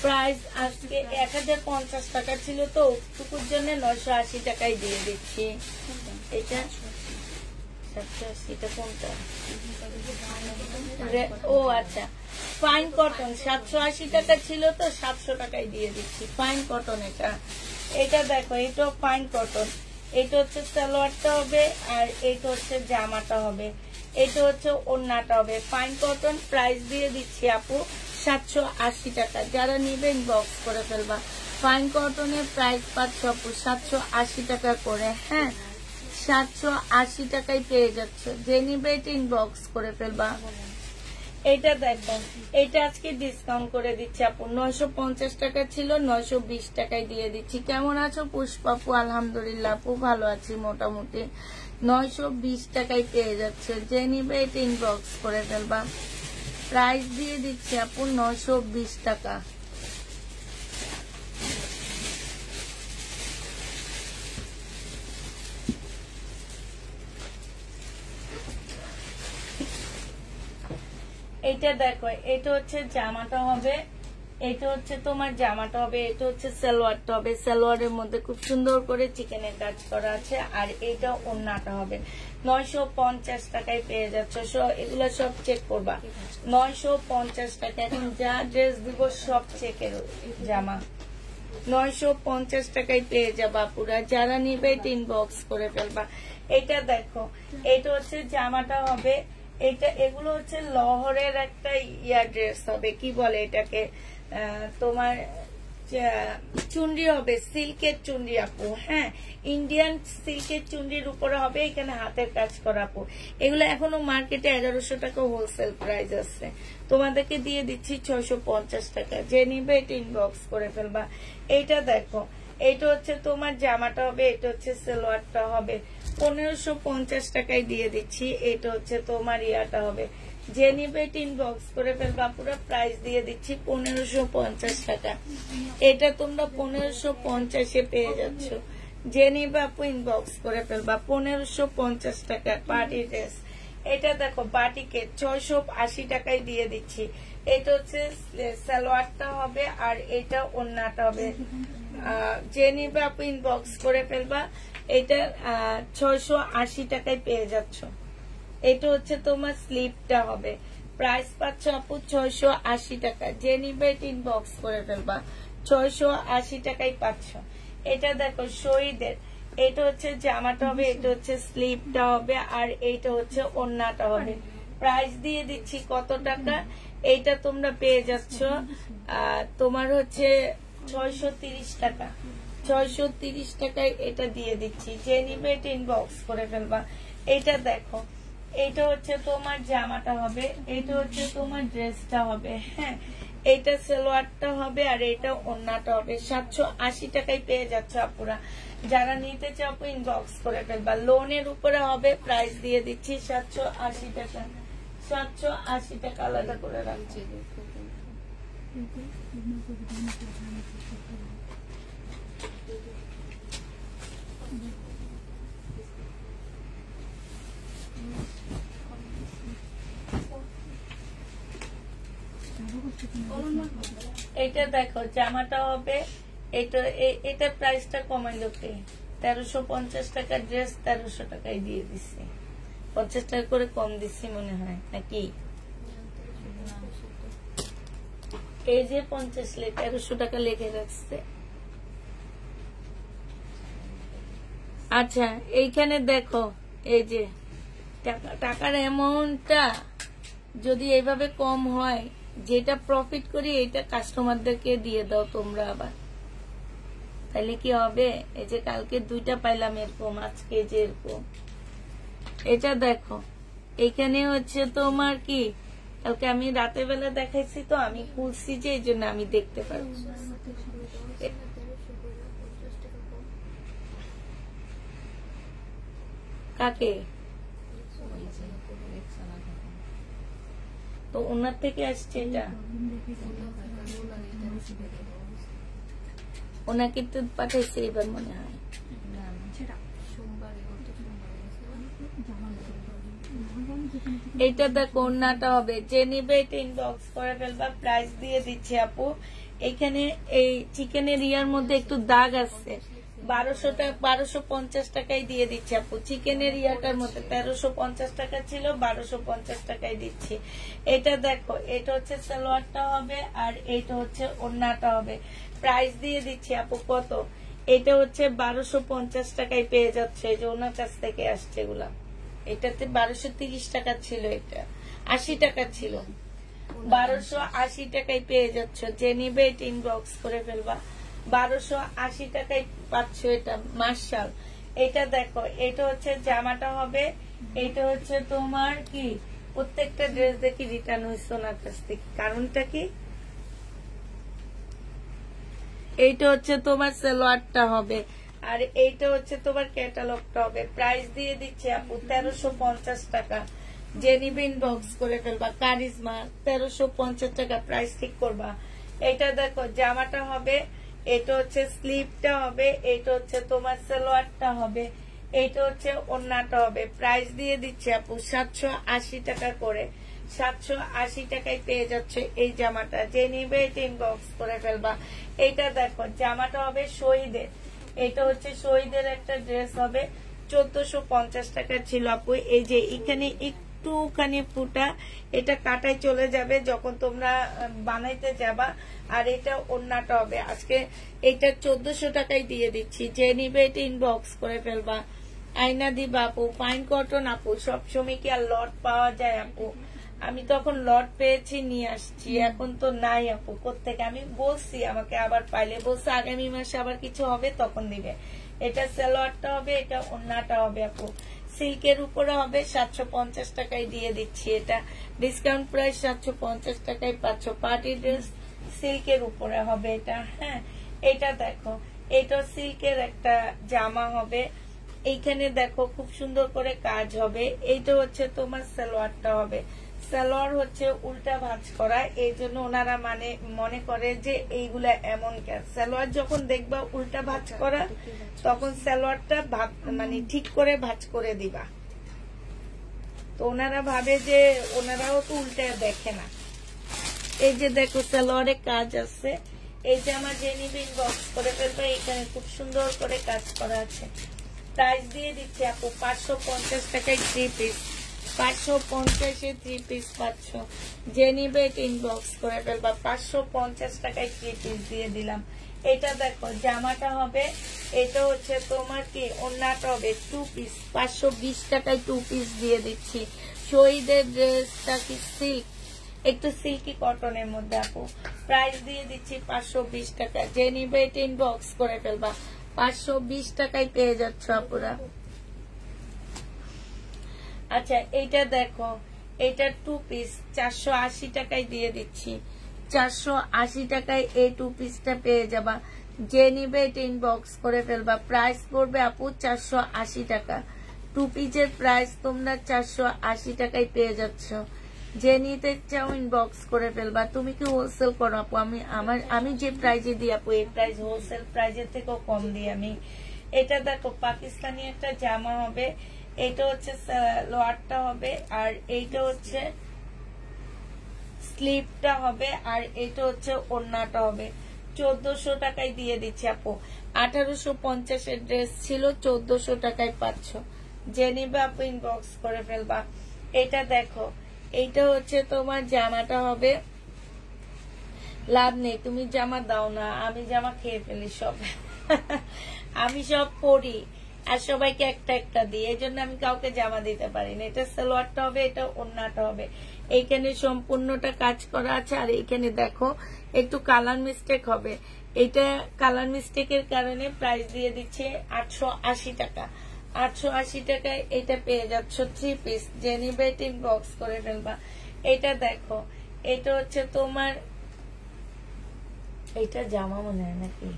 [SPEAKER 1] প্রাইস আজকে 1050 টাকা ছিল, তো টুকুর জন্য 980 টাকায় দিয়ে দিচ্ছি। এটা 780 কোনটা? ও আচ্ছা, ফাইন কটন 780 টাকা ছিল, তো 700 টাকায় দিয়ে দিচ্ছি। ফাইন কটন এটা দেখো, এটা ফাইন কটন। এটা হচ্ছে সালোয়ারটা হবে, আর এটা হচ্ছে জামাটা হবে, এটা হচ্ছে ওড়নাটা হবে। ফাইন কটন প্রাইস দিয়ে দিচ্ছি আপু 780 টাকা। যারা নিবে ইনবক্স করে ফেলবা। ফাইন কটনের প্রাইস পাচ্ছ আপু 780 টাকা করে। হ্যাঁ, 780 টাকায় পেয়ে যাচ্ছে। যে নিবে এটা ইনবক্স করে ফেলবা। এটা দেখো, এটা আজকে ডিসকাউন্ট করে দিচ্ছি আপু। 950 টাকা ছিল, 920 টাকায় দিয়ে দিচ্ছি। কেমন আছো পুষ্পাপু? আলহামদুলিল্লাহ আপু, ভালো আছি মোটামুটি। 920 টাকায় পেয়ে যাচ্ছে। যে নিবে এটা ইনবক্স করে ফেলবা। প্রাইস দিয়ে দিচ্ছি আপু 920 টাকা। এটা দেখো, এটা হচ্ছে জামাটা হবে, এটা হচ্ছে তোমার জামাটা হবে, এটা হচ্ছে সালোয়ারটা হবে। সালোয়ারের মধ্যে খুব সুন্দর করে চিকেনের কাজ করা আছে, আর এটা ওড়নাটা হবে। 950 টাকায় পেয়ে যাচ্ছ। এগুলো সব চেক করবা। 950 টাকা। এখন যা ড্রেস দিব সব চেকের জামা। 950 টাকায় পেয়ে যাবা পুরা। যারা নিবে এটা ইনবক্স করে ফেলবা। এটা দেখো, এটা হচ্ছে জামাটা হবে, এটা এগুলো হচ্ছে লহরের একটা ড্রেস হবে, কি বলে এটাকে, তোমার চুনরি হবে, সিল্কের চুনরি আপু। হ্যাঁ, ইন্ডিয়ান সিল্কের চুনরির উপরে হবে, এখানে হাতের কাজ করা আপু। এগুলো এখনো মার্কেটে 1100 টাকা হোলসেল প্রাইস আছে, তোমাদেরকে দিয়ে দিচ্ছি 650 টাকা। যে নিবে এটা ইনবক্স করে ফেলবা। এইটা দেখো, এইটা হচ্ছে তোমার জামাটা হবে, এটা হচ্ছে সালোয়ারটা হবে। 1550 টাকায় দিয়ে দিচ্ছি। এটা হচ্ছে তোমার ইয়াটা হবে। যে নিবে এটা ইনবক্স করে ফেলবা। পুরো প্রাইস দিয়ে দিচ্ছি 1550 টাকা। এটা তোমরা 1550-এ পেয়ে যাচ্ছ। যে নিবে আপু ইনবক্স করে ফেলবা। 1550 টাকা পার্টি ড্রেস। এটা দেখো, বাটিকে 680 টাকায় দিয়ে দিচ্ছি। এটা হচ্ছে সালোয়ারটা হবে, আর এটা ওড়নাটা হবে। যে নিবে আপু ইনবক্স করে ফেলবা। এটা 680 টাকায় পেয়ে যাচ্ছ। এটা হচ্ছে তোমার স্লিপটা হবে। প্রাইস পাচ্ছ আপু 680 টাকা। যে নিবে এটা ইনবক্স করে ফেলবা। 680 টাকায় পাচ্ছ। এটা দেখো শহীদের, এটা হচ্ছে জামাটা হবে, এটা হচ্ছে স্লিপটা হবে, আর এইটা হচ্ছে ওড়নাটা হবে। প্রাইস দিয়ে দিচ্ছি কত টাকা? এইটা তোমরা পেয়ে যাচ্ছ তোমার হচ্ছে 630 টাকা। 630 টাকায় এটা দিয়ে দিচ্ছি। যে নিবে এটা ইনবক্স করে ফেলবা। এটা দেখো, এইটা হচ্ছে তোমার জামাটা হবে, এইটা হচ্ছে তোমার ড্রেসটা হবে। হ্যাঁ, এইটা সালোয়ারটা হবে আর এটা ওড়নাটা হবে। 780 টাকায় পেয়ে যাচ্ছে আপুরা। যারা নিতে চাও ইনবক্স করে ফেলবা। লোনের উপরে হবে, প্রাইস দিয়ে দিচ্ছি 780 টাকা। 780 টাকা আলাদা করে রাখছি। এটা দেখো জামাটা হবে, এটা প্রাইসটা কমাইলো কে? 1350 টাকা ড্রেস 1300 টাকায় দিয়ে দিচ্ছে। 50 টাকা করে কম দিচ্ছি মনে হয় নাকি? এই যে 50 1300 টাকা লেগে রাখছে। আচ্ছা এইখানে দেখো, এই যে টাকার অ্যামাউন্টটা যদি এইভাবে কম হয়, যেটা প্রফিট করি এটা কাস্টমারদেরকে দিয়ে দাও তোমরা আবার, তাহলে কি হবে? এই যে কালকে 2টা পাইলাম এরকম, আজকে যে এরকম। এটা দেখো এখানে হচ্ছে তোমার কি, কালকে আমি রাতের বেলা দেখাইছি তো, আমি খুলছি যে এই জন্য আমি দেখতে পাচ্ছি। কাকে? তো ওনার থেকে আসছে এটা, ওনাকে তো পাঠাইছে এবার মনে হয়। এইটা দেখো ওড়নাটা হবে, যে নিবে এটা ইনবক্স করে ফেলবা। প্রাইস দিয়ে দিচ্ছি আপু। এখানে এই চিকেনের ইয়ার মধ্যে একটু দাগ আছে, 1250 টাকায় দিয়ে দিচ্ছি আপু। চিকেনের ইয়াটার মধ্যে 1350 টাকা ছিল, 1250 টাকায় দিচ্ছি। এটা দেখো, এটা হচ্ছে সালোয়ারটা হবে আর এটা হচ্ছে ওড়নাটা হবে। প্রাইস দিয়ে দিচ্ছি আপু কত? এটা হচ্ছে 1250 টাকায় পেয়ে যাচ্ছে। এই যে ওনার কাছ থেকে আসছে এগুলা। এটাতে 1230 টাকা ছিল, এটা 80 টাকা ছিল, 1280 টাকায় পেয়ে যাচ্ছ। যে নিবে এটা ইনবক্স করে ফেলবা। 1280 টাকায় পাচ্ছ এটা। মার্শাল। এটা দেখো, এটা হচ্ছে জামাটা হবে, এটা হচ্ছে তোমার কি, প্রত্যেকটা ড্রেস দেখি রিটার্ন হয়েছে ওনার কাছ থেকে। কারণটা কি? এইটা হচ্ছে তোমার সালোয়ারটা হবে আর এইটা হচ্ছে তোমার ক্যাটালগটা হবে। প্রাইস দিয়ে দিচ্ছে আপু 1350 টাকা। যে নিবে ইনবক্স করে ফেলবা। কারিজমা 1350 টাকা প্রাইস ঠিক করবা। এটা দেখো জামাটা হবে, এটা হচ্ছে স্লিভটা হবে, এটা হচ্ছে তোমার সালোয়ারটা হবে, এটা হচ্ছে ওড়নাটা হবে। প্রাইস দিয়ে দিচ্ছে আপু 780 টাকা করে। 780 টাকায় পেয়ে যাচ্ছে এই জামাটা। যে নিবে এটা ইনবক্স করে ফেলবা। এটা দেখো জামাটা হবে শহীদের, এটা হচ্ছে শহীদের একটা ড্রেস হবে। 1450 টাকা ছিল আপু। এই যে এখানে একটুখানি ফুটা, এটা কাটাই চলে যাবে যখন তোমরা বানাইতে যাবা। আর এটা ওড়নাটা হবে। আজকে এটা 1400 টাকায় দিয়ে দিচ্ছি। যে নিবে এটা ইনবক্স করে ফেলবা। আয়না দিবা আপু। ফাইন কটন আপু। সবসময় কি আর লট পাওয়া যায় আপু? আমি তখন লট পেয়েছি নিয়ে আসছি, এখন তো নাই আপু। কোত্থেকে? আমি বলছি আমাকে আবার পাইলে, বলছে আগামী মাসে আবার কিছু হবে তখন দিবে। এটা সালোয়ারটা হবে, এটা ওড়নাটা হবে আপু। সিল্কের উপরে হবে, 750 টাকায় দিয়ে দিচ্ছি। এটা ডিসকাউন্ট প্রাইস 750 টাকায় পাচ্ছ। পার্টি ড্রেস সিল্কের উপরে হবে এটা। হ্যাঁ, এটা দেখো, এটা সিল্কের একটা জামা হবে। এইখানে দেখো খুব সুন্দর করে কাজ হবে। এইটা হচ্ছে তোমার সালোয়ারটা হবে। সালোয়ার হচ্ছে উল্টা ভাঁজ করা, এই জন্য ওনারা মনে করে যে এইগুলা এমন কেন। সালোয়ার যখন দেখবা উল্টা ভাঁজ করা, তখন সালোয়ারটা ঠিক করে ভাঁজ করে দিবা। তো ওনারা ভাবে যে, ওনারাও তো উল্টা দেখে না। এই যে দেখো সালোয়ারে কাজ আছে। এই যে আমার যে নিবে ইনবক্স করে ফেলবে। এখানে খুব সুন্দর করে কাজ করা আছে। প্রাইস দিয়ে দিচ্ছি আপু 550 টাকায় 3 পিস। 550-এ 3 পিস পাচ্ছ। যে নিবে এটা ইনবক্স করে ফেলবা। 550 টাকায় 3 পিস দিয়ে দিলাম। এটা দেখো জামাটা হবে, এটা হচ্ছে তোমার কি, ওড়নাটা হবে 2 পিস। 520 টাকায় 2 পিস দিয়ে দিচ্ছি। শহীদের ড্রেসটা কি সিল্ক, একটু সিল্কি কটনের মধ্যে আপু। প্রাইস দিয়ে দিচ্ছি 520 টাকা। যে নিবে এটা ইনবক্স করে ফেলবা। 520 টাকায় পেয়ে যাচ্ছ আপুরা। আচ্ছা এইটা দেখো, এটা 2 পিস 480 টাকায় দিয়ে দিচ্ছি। 480 টাকায় এই 2 পিসটা পেয়ে যাবা। যে নিবে এটা ইনবক্স করে ফেলবা। প্রাইস পড়বে আপু 480 টাকা। 2 পিসের প্রাইস তোমরা 480 টাকায় পেয়ে যাচ্ছ। যে নিতে চাও ইনবক্স করে ফেলবা। তুমি কি হোলসেল করো আপু? আমি যে প্রাইজে দিই আপু, এই প্রাইস হোলসেল প্রাইজের থেকেও কম দিই আমি। এটা দেখো পাকিস্তানি একটা জামা হবে, এটা হচ্ছে লোয়ারটা হবে, আর এইটা হচ্ছে স্লিপটা হবে, আর এটা হচ্ছে ওড়নাটা হবে। 1400 টাকায় দিয়ে দিচ্ছি আপু। 1850 এর ড্রেস ছিল, 1400 টাকায় পাচ্ছ। যে নিবে আপু ইনবক্স করে ফেলবা। এটা দেখো, এইটা হচ্ছে তোমার জামাটা হবে। লাভ নেই, তুমি জামা দাও না, আমি জামা খেয়ে ফেলি সব। আমি সব পরি আর সবাইকে একটা একটা দিই, এই জন্য আমি কাউকে জামা দিতে পারি না। এটা সালোয়ারটা হবে, এটা ওড়নাটা হবে। এইখানে সম্পূর্ণটা কাজ করা আছে, আর এইখানে দেখো একটু কালার মিস্টেক হবে। এটা কালার মিস্টেকের কারণে প্রাইস দিয়ে দিচ্ছে 880 টাকা। 880 টাকায় এটা পেয়ে যাচ্ছ 3 পিস। যে নিবে ইনবক্স করে ফেলবা। এটা দেখো, এটা হচ্ছে তোমার, এটা জামা মনে হয় নাকি,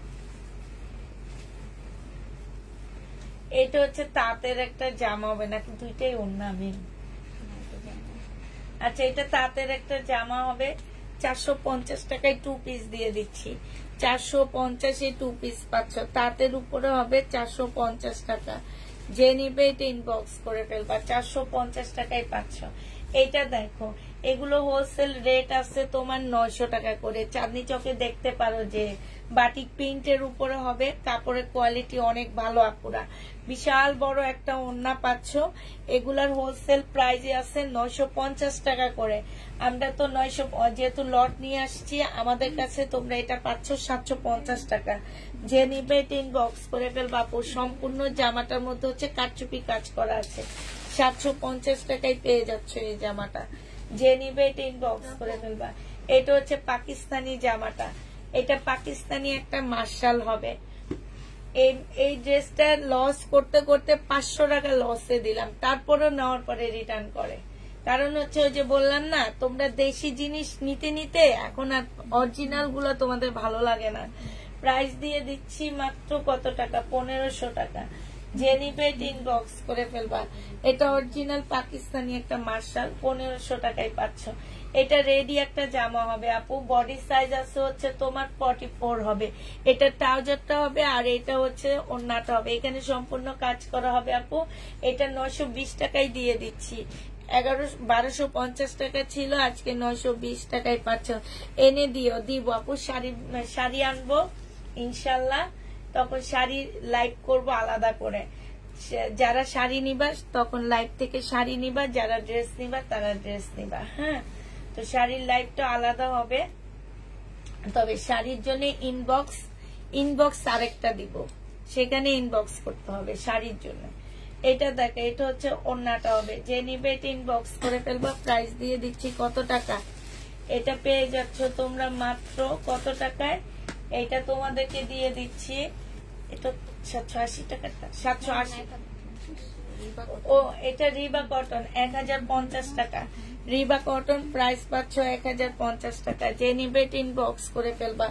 [SPEAKER 1] এটা হচ্ছে তাঁতের একটা জামা হবে নাকি, দুইটাই ওড়না আমি। আচ্ছা এটা তাঁতের একটা জামা হবে, 450 টাকায় 2 পিস দিয়ে দিচ্ছি। 450 2 পিস পাচ্ছ। তাঁতের উপরে হবে 450 টাকা। যে নিবে এটা ইনবক্স করে ফেলবা। 450 টাকায় পাচ্ছ। এইটা দেখো, এগুলো হোলসেল রেট আছে তোমার 900 টাকা করে। চাঁদনি চকে দেখতে পারো যে বাটিক প্রিন্টের উপরে হবে, কাপড়ের কোয়ালিটি অনেক ভালো আপুরা। বিশাল বড় একটা ওড়না পাচ্ছ। এগুলার হোলসেল প্রাইস আছে 950 টাকা করে। আমরা তো 900, যেহেতু লট নিয়ে আসছি আমাদের কাছে, তোমরা এটা পাচ্ছ 750 টাকা। যে নিবে এটা ইনবক্স করে ফেলবা আপু। সম্পূর্ণ জামাটার মধ্যে হচ্ছে কারচুপি কাজ করা আছে। 750 টাকায় পেয়ে যাচ্ছ এই জামাটা। যে নিবে এটা ইনবক্স করে ফেলবা। এটা হচ্ছে পাকিস্তানি জামাটা, এটা পাকিস্তানি একটা মার্শাল হবে। এই ড্রেসটা লস করতে করতে 500 টাকা লসে দিলাম, তারপরে নেওয়ার পরে রিটার্ন করে। কারণ হচ্ছে ওই যে বললাম না, তোমরা দেশি জিনিস নিতে নিতে এখন আর অরিজিনাল গুলো তোমাদের ভালো লাগে না। প্রাইস দিয়ে দিচ্ছি মাত্র কত টাকা, 1500 টাকা। যে নিবে ইনবক্স করে ফেলবা। এটা অরিজিনাল পাকিস্তানি একটা মার্শাল, 1500 টাকায় পাচ্ছ। এটা রেডি একটা জামা হবে আপু। বডি সাইজ আছে হচ্ছে তোমার 44 হবে। এটা ট্রাউজারটা হবে, আর এটা হচ্ছে ওড়নাটা হবে। এখানে সম্পূর্ণ কাজ করা হবে আপু। এটা 920 টাকায় দিয়ে দিচ্ছি। 1250 টাকা ছিল, আজকে 920 টাকায় পাচ্ছ। এনে দিব আপু। শাড়ি আনবো ইনশাল্লাহ, তখন শাড়ি লাইভ করব আলাদা করে। যারা শাড়ি নিবা তখন লাইভ থেকে শাড়ি নিবা, যারা ড্রেস নিবা তারা ড্রেস নিবা। হ্যাঁ, তো শাড়ির লাইভটা আলাদা হবে। তবে শাড়ির জন্য ইনবক্স আরেকটা দিব, সেখানে ইনবক্স করতে হবে শাড়ির জন্য। এটা দেখো, এটা হচ্ছে ওড়নাটা হবে। যে নিবে এটা ইনবক্স করে ফেলবা। প্রাইস দিয়ে দিচ্ছি কত টাকা, এটা পেয়ে যাচ্ছ তোমরা মাত্র কত টাকায়। এটা তোমাদেরকে দিয়ে দিচ্ছি, এটা 780 টাকাটা, 780। ও এটা রিবা কটন, 1050 টাকা। রিবা কটন প্রাইস পাচ্ছ 1050 টাকা। যে নিবে ইনবক্স করে ফেলবা।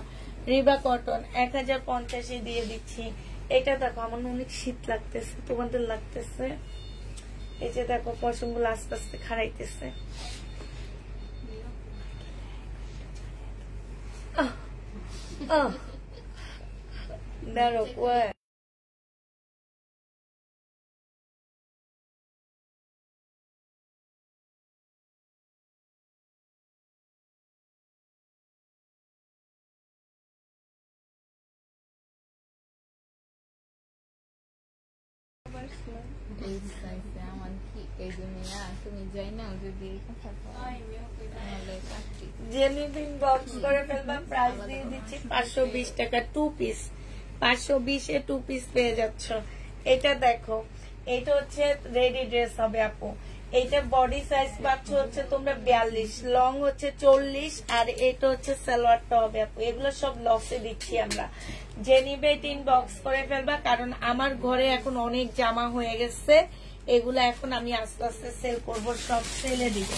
[SPEAKER 1] রিবা কটন 1050 দিয়ে দিচ্ছি। এটা দেখো, আমার অনেক শীত লাগতেছে, তোমাদের লাগতেছে? এই যে দেখো পশমগুলো আস্তে আস্তে খাড়াইতেছে। দাঁড়ো কয় বক্স করে ফেলবা। প্রাইস দিয়ে দিচ্ছি 520 টাকা 2 পিস। 520 এ 2 পিস পেয়ে যাচ্ছ। এটা দেখো, এটা হচ্ছে রেডি ড্রেস হবে আপু। এইটা বডি সাইজ পাচ্ছ হচ্ছে তোমরা 42, লং হচ্ছে 40, আর এটা হচ্ছে সালোয়ারটা হবে আপু। এগুলো সব লসে দিচ্ছি আমরা। যে নিবে ইনবক্স করে ফেলবা, কারণ আমার ঘরে এখন অনেক জামা হয়ে গেছে। এগুলো এখন আমি আস্তে আস্তে সেল করব, সব সেলে দিব।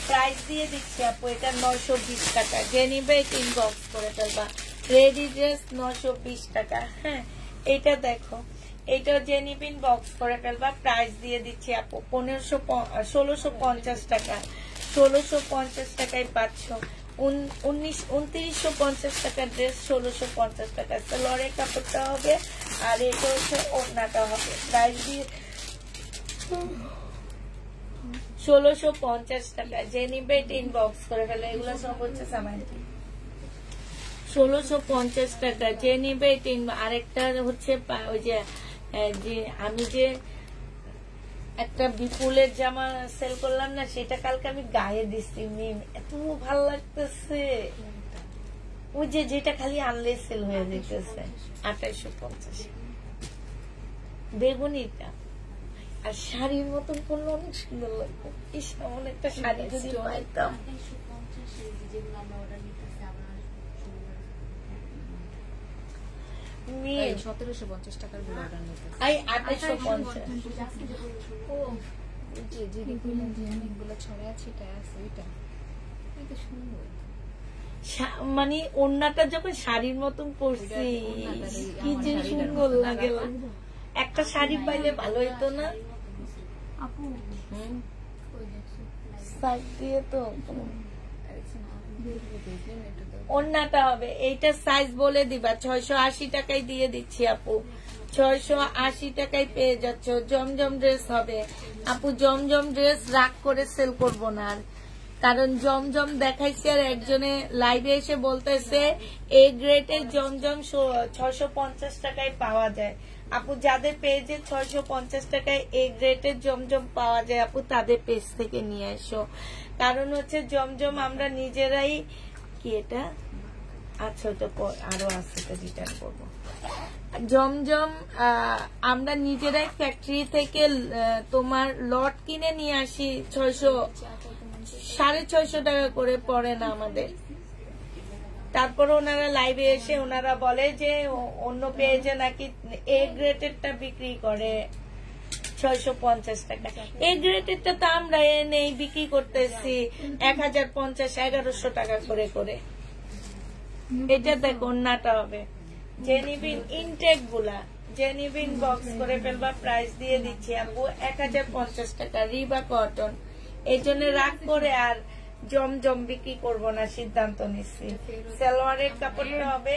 [SPEAKER 1] প্রাইস দিয়ে দিচ্ছি আপু এটা 920 টাকা, যে নিবে ইনবক্স করে ফেলবা। রেডি ড্রেস 920 টাকা। হ্যাঁ এটা দেখো, এটা যে নিবে ইনবক্স করে ফেলবা। প্রাইস দিয়ে দিচ্ছি আপু 1650 টাকা, 1650 টাকায় পাচ্ছ। 2950 টাকার ড্রেস 1650 টাকা। সালোয়ারের কাপড়টা হবে আর এটা হচ্ছে ওড়নাটা হবে। প্রাইস দিয়ে 1650 টাকা, যে নিবে ইনবক্স করে ফেলে। এগুলো সব হচ্ছে সামান 1650 টাকা, যে নিবে। আরেকটা হচ্ছে ওই যে আমি যে একটা বিপুলের জামা সেল করলাম না, সেটা কালকে আমি গায়ে দিচ্ছি মিম, এত ভালো লাগতেছে। ওই যে যেটা খালি আনলে সেল হয়ে যেতেছে 2850, বেগুনিটা। আর শাড়ির মতন করলে অনেক সুন্দর লাগবে। ইস, এমন একটা শাড়ি যদি পাইতাম।
[SPEAKER 3] মেয়ে 1750 টাকার গুলো অর্ডার নিতে।
[SPEAKER 1] আই 2850।
[SPEAKER 3] ও যে যে দেখুন যে অনেকগুলো ছড়া আছে, এটা আছে এটা। এটা সুন্দর।
[SPEAKER 1] মানে ওড়নাটা যখন শাড়ির মতন পরছি কি যে সুন্দর লাগে। একটা শাড়ি পাইলে ভালো হইতো না
[SPEAKER 2] আপু?
[SPEAKER 1] সাইড দিয়ে তো ওড়নাটা হবে। এইটা সাইজ বলে দিবা, 680 টাকায় দিয়ে দিচ্ছি আপু। 680 টাকায় পেয়ে যাচ্ছ। জমজম ড্রেস হবে আপু। জমজম ড্রেস রাগ করে সেল করবো না আর, কারণ জমজম দেখাইছে আর একজনে লাইভে এসে বলতেছে এ গ্রেডের জমজম 650 টাকায় পাওয়া যায়। আপু যাদের পেজে 650 টাকায় এ গ্রেডের জমজম পাওয়া যায় আপু, তাদের পেজ থেকে নিয়ে এসো। কারণ হচ্ছে জমজম আমরা নিজেরাই কি এটা, আচ্ছা ওটা আরো আছে, এটা রিটার্ন করবো। জমজম আমরা নিজেরাই ফ্যাক্টরি থেকে তোমার লট কিনে নিয়ে আসি। 650 টাকা করে পড়ে না আমাদের। তারপরে ওনারা লাইভে এসে ওনারা বলে যে অন্য পেজে নাকি এ গ্রেডেরটা বিক্রি করে 650 টাকা। এ গ্রেডেরটা তো আমরা এনেই বিক্রি করতেছি 1050-1100 টাকা করে করে। এটা দেখো ওড়নাটা হবে। জেনিবিন ইনটেক গুলা, জেনিবিন বক্স করে ফেলবা। প্রাইস দিয়ে দিচ্ছি আপু 1050 টাকা, রিবা কটন। এই জন্য রাগ করে আর জমজম বিক্রি করবো না সিদ্ধান্ত নিচ্ছি। সালোয়ারের কাপড়টা হবে,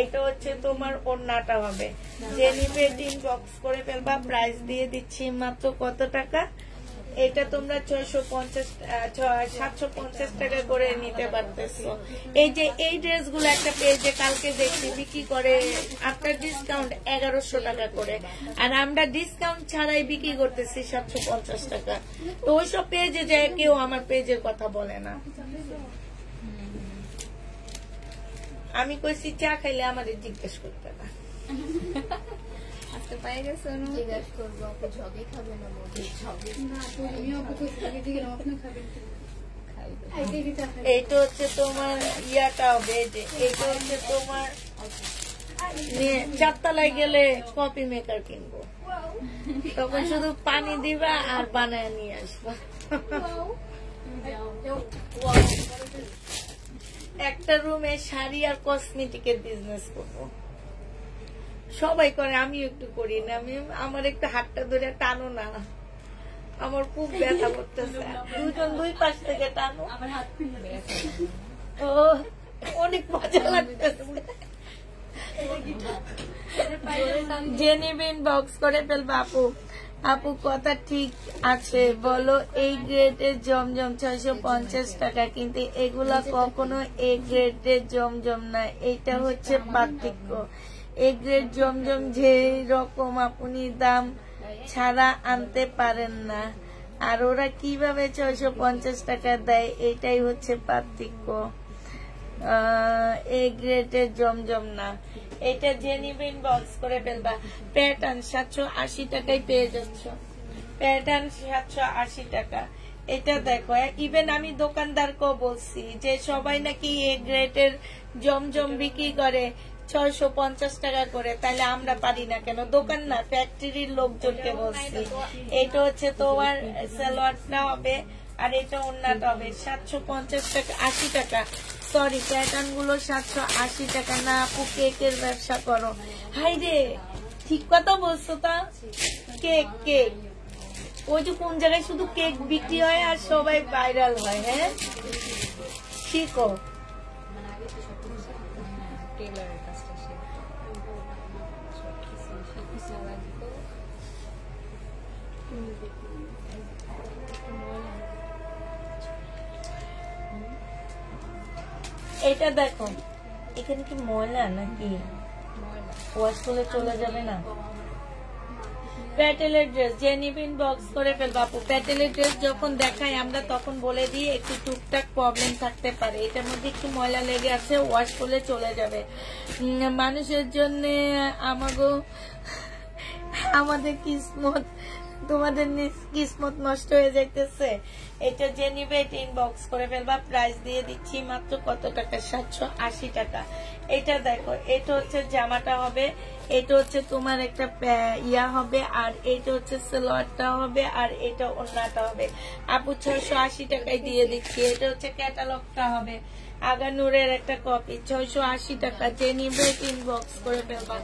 [SPEAKER 1] এটা হচ্ছে তোমার ওড়নাটা হবে। জেনিবে বক্স করে ফেলবা। প্রাইস দিয়ে দিচ্ছি মাত্র কত টাকা? এটা তোমরা 750 টাকা করে নিতে পারতেছো। এই যে এই ড্রেসগুলো একটা পেজে কালকে দেখছি বিক্রি করে আফটার ডিসকাউন্ট 1100 টাকা করে, আর আমরা ডিসকাউন্ট ছাড়াই বিক্রি করতেছি 750 টাকা। তো ওইসব পেজে যায় কেউ আমার পেজের কথা বলে না। আমি কইছি চা খাইলে আমাদের জিজ্ঞেস করতে না।
[SPEAKER 3] আজকে পাই গেছে না, জিজ্ঞেস করব আপু ঝগে খাবে না মোদি ঝগে
[SPEAKER 2] না আপু, আমিও আপুকে জিজ্ঞেস করলাম আপনি খাবেন কি?
[SPEAKER 1] এইটা হচ্ছে তোমার ইয়াটা হবে, যে এইটা হচ্ছে তোমার 4 তলায় গেলে কফি মেকার কিনবো, তখন শুধু পানি দিবা আর বানায় নিয়ে আসবা। একটা রুমে শাড়ি আর কসমেটিকের বিজনেস করবো। সবাই করে, আমি একটু করি না। আমি আমার একটু হাতটা ধরে টানো না, আমার খুব ব্যথা করতেছে। দুজন দুই পাশ থেকে টানো,
[SPEAKER 2] আমার হাত খুলে
[SPEAKER 1] ও অনেক মজা লাগতেছে। জেনিবিন বক্স করে ফেলবা আপু। আপু কথা ঠিক আছে বলো, এই গ্রেডের জমজম 650 টাকা, কিন্তু এগুলা কখনো এ গ্রেডের জমজম না, এটা হচ্ছে পার্থক্য। এ গ্রেড জমজম যে রকম আপনি দাম ছাড়া আনতে পারেন না, আর ওরা কিভাবে 650 টাকা দেয়, এটাই হচ্ছে পার্থক্য। এ গ্রেডের জমজম না, এটা জেনিবিন বক্স করে ফেলবা। প্যাটার্ন 780 টাকায় পেয়ে যাচ্ছ, প্যাটার্ন 780 টাকা। এটা দেখো, ইভেন আমি দোকানদারকেও বলছি যে সবাই নাকি এ গ্রেডের জমজম বিক্রি করে 650 টাকা করে, তাহলে আমরা পারি না কেন? দোকান না, ফ্যাক্টরির লোকজনকে বলছি। এটা হচ্ছে তোমার সালোয়ারটা হবে আর এটা ওড়নাটা হবে 750 টাকা, 80 টাকা। সরি, প্যাটার্ন গুলো 780 টাকা। না আপু, কেকের ব্যবসা করো। হাই রে, ঠিক কথা বলছো। তা কেক কেক ওই যে কোন জায়গায় শুধু কেক বিক্রি হয় আর সবাই ভাইরাল হয়। হ্যাঁ, শিখো।
[SPEAKER 3] টেলারের কাজটা শিখবো, সবকিছু লাগবে।
[SPEAKER 1] এটা দেখো, এখানে কি ময়লা নাকি? ওয়াশ করলে চলে যাবে না? প্যাটেলের ড্রেস যে নিবেন বক্স করে ফেলবো আপু। প্যাটেলের ড্রেস যখন দেখাই আমরা তখন বলে দিই একটু টুকটাক প্রবলেম থাকতে পারে, এটার মধ্যে একটু ময়লা লেগে আছে, ওয়াশ করলে চলে যাবে। মানুষের জন্য আমাদের কিসমত, তোমাদের কিসমত নষ্ট হয়ে যাইতেছে। এটা যে নিবে এটা ইনবক্স করে ফেলবা। প্রাইস দিয়ে দিচ্ছি মাত্র কত টাকা? 780 টাকা। এটা দেখো, এটা হচ্ছে জামাটা হবে, এটা হচ্ছে তোমার একটা ইয়া হবে, আর এটা হচ্ছে সালোয়ারটা হবে, আর এটা ওড়নাটা হবে। আপু 680 টাকায় দিয়ে দিচ্ছি। এটা হচ্ছে ক্যাটালগটা হবে, আগানুরের একটা কপি, 680 টাকা। যে নিবে ইনবক্স করে ফেলবা,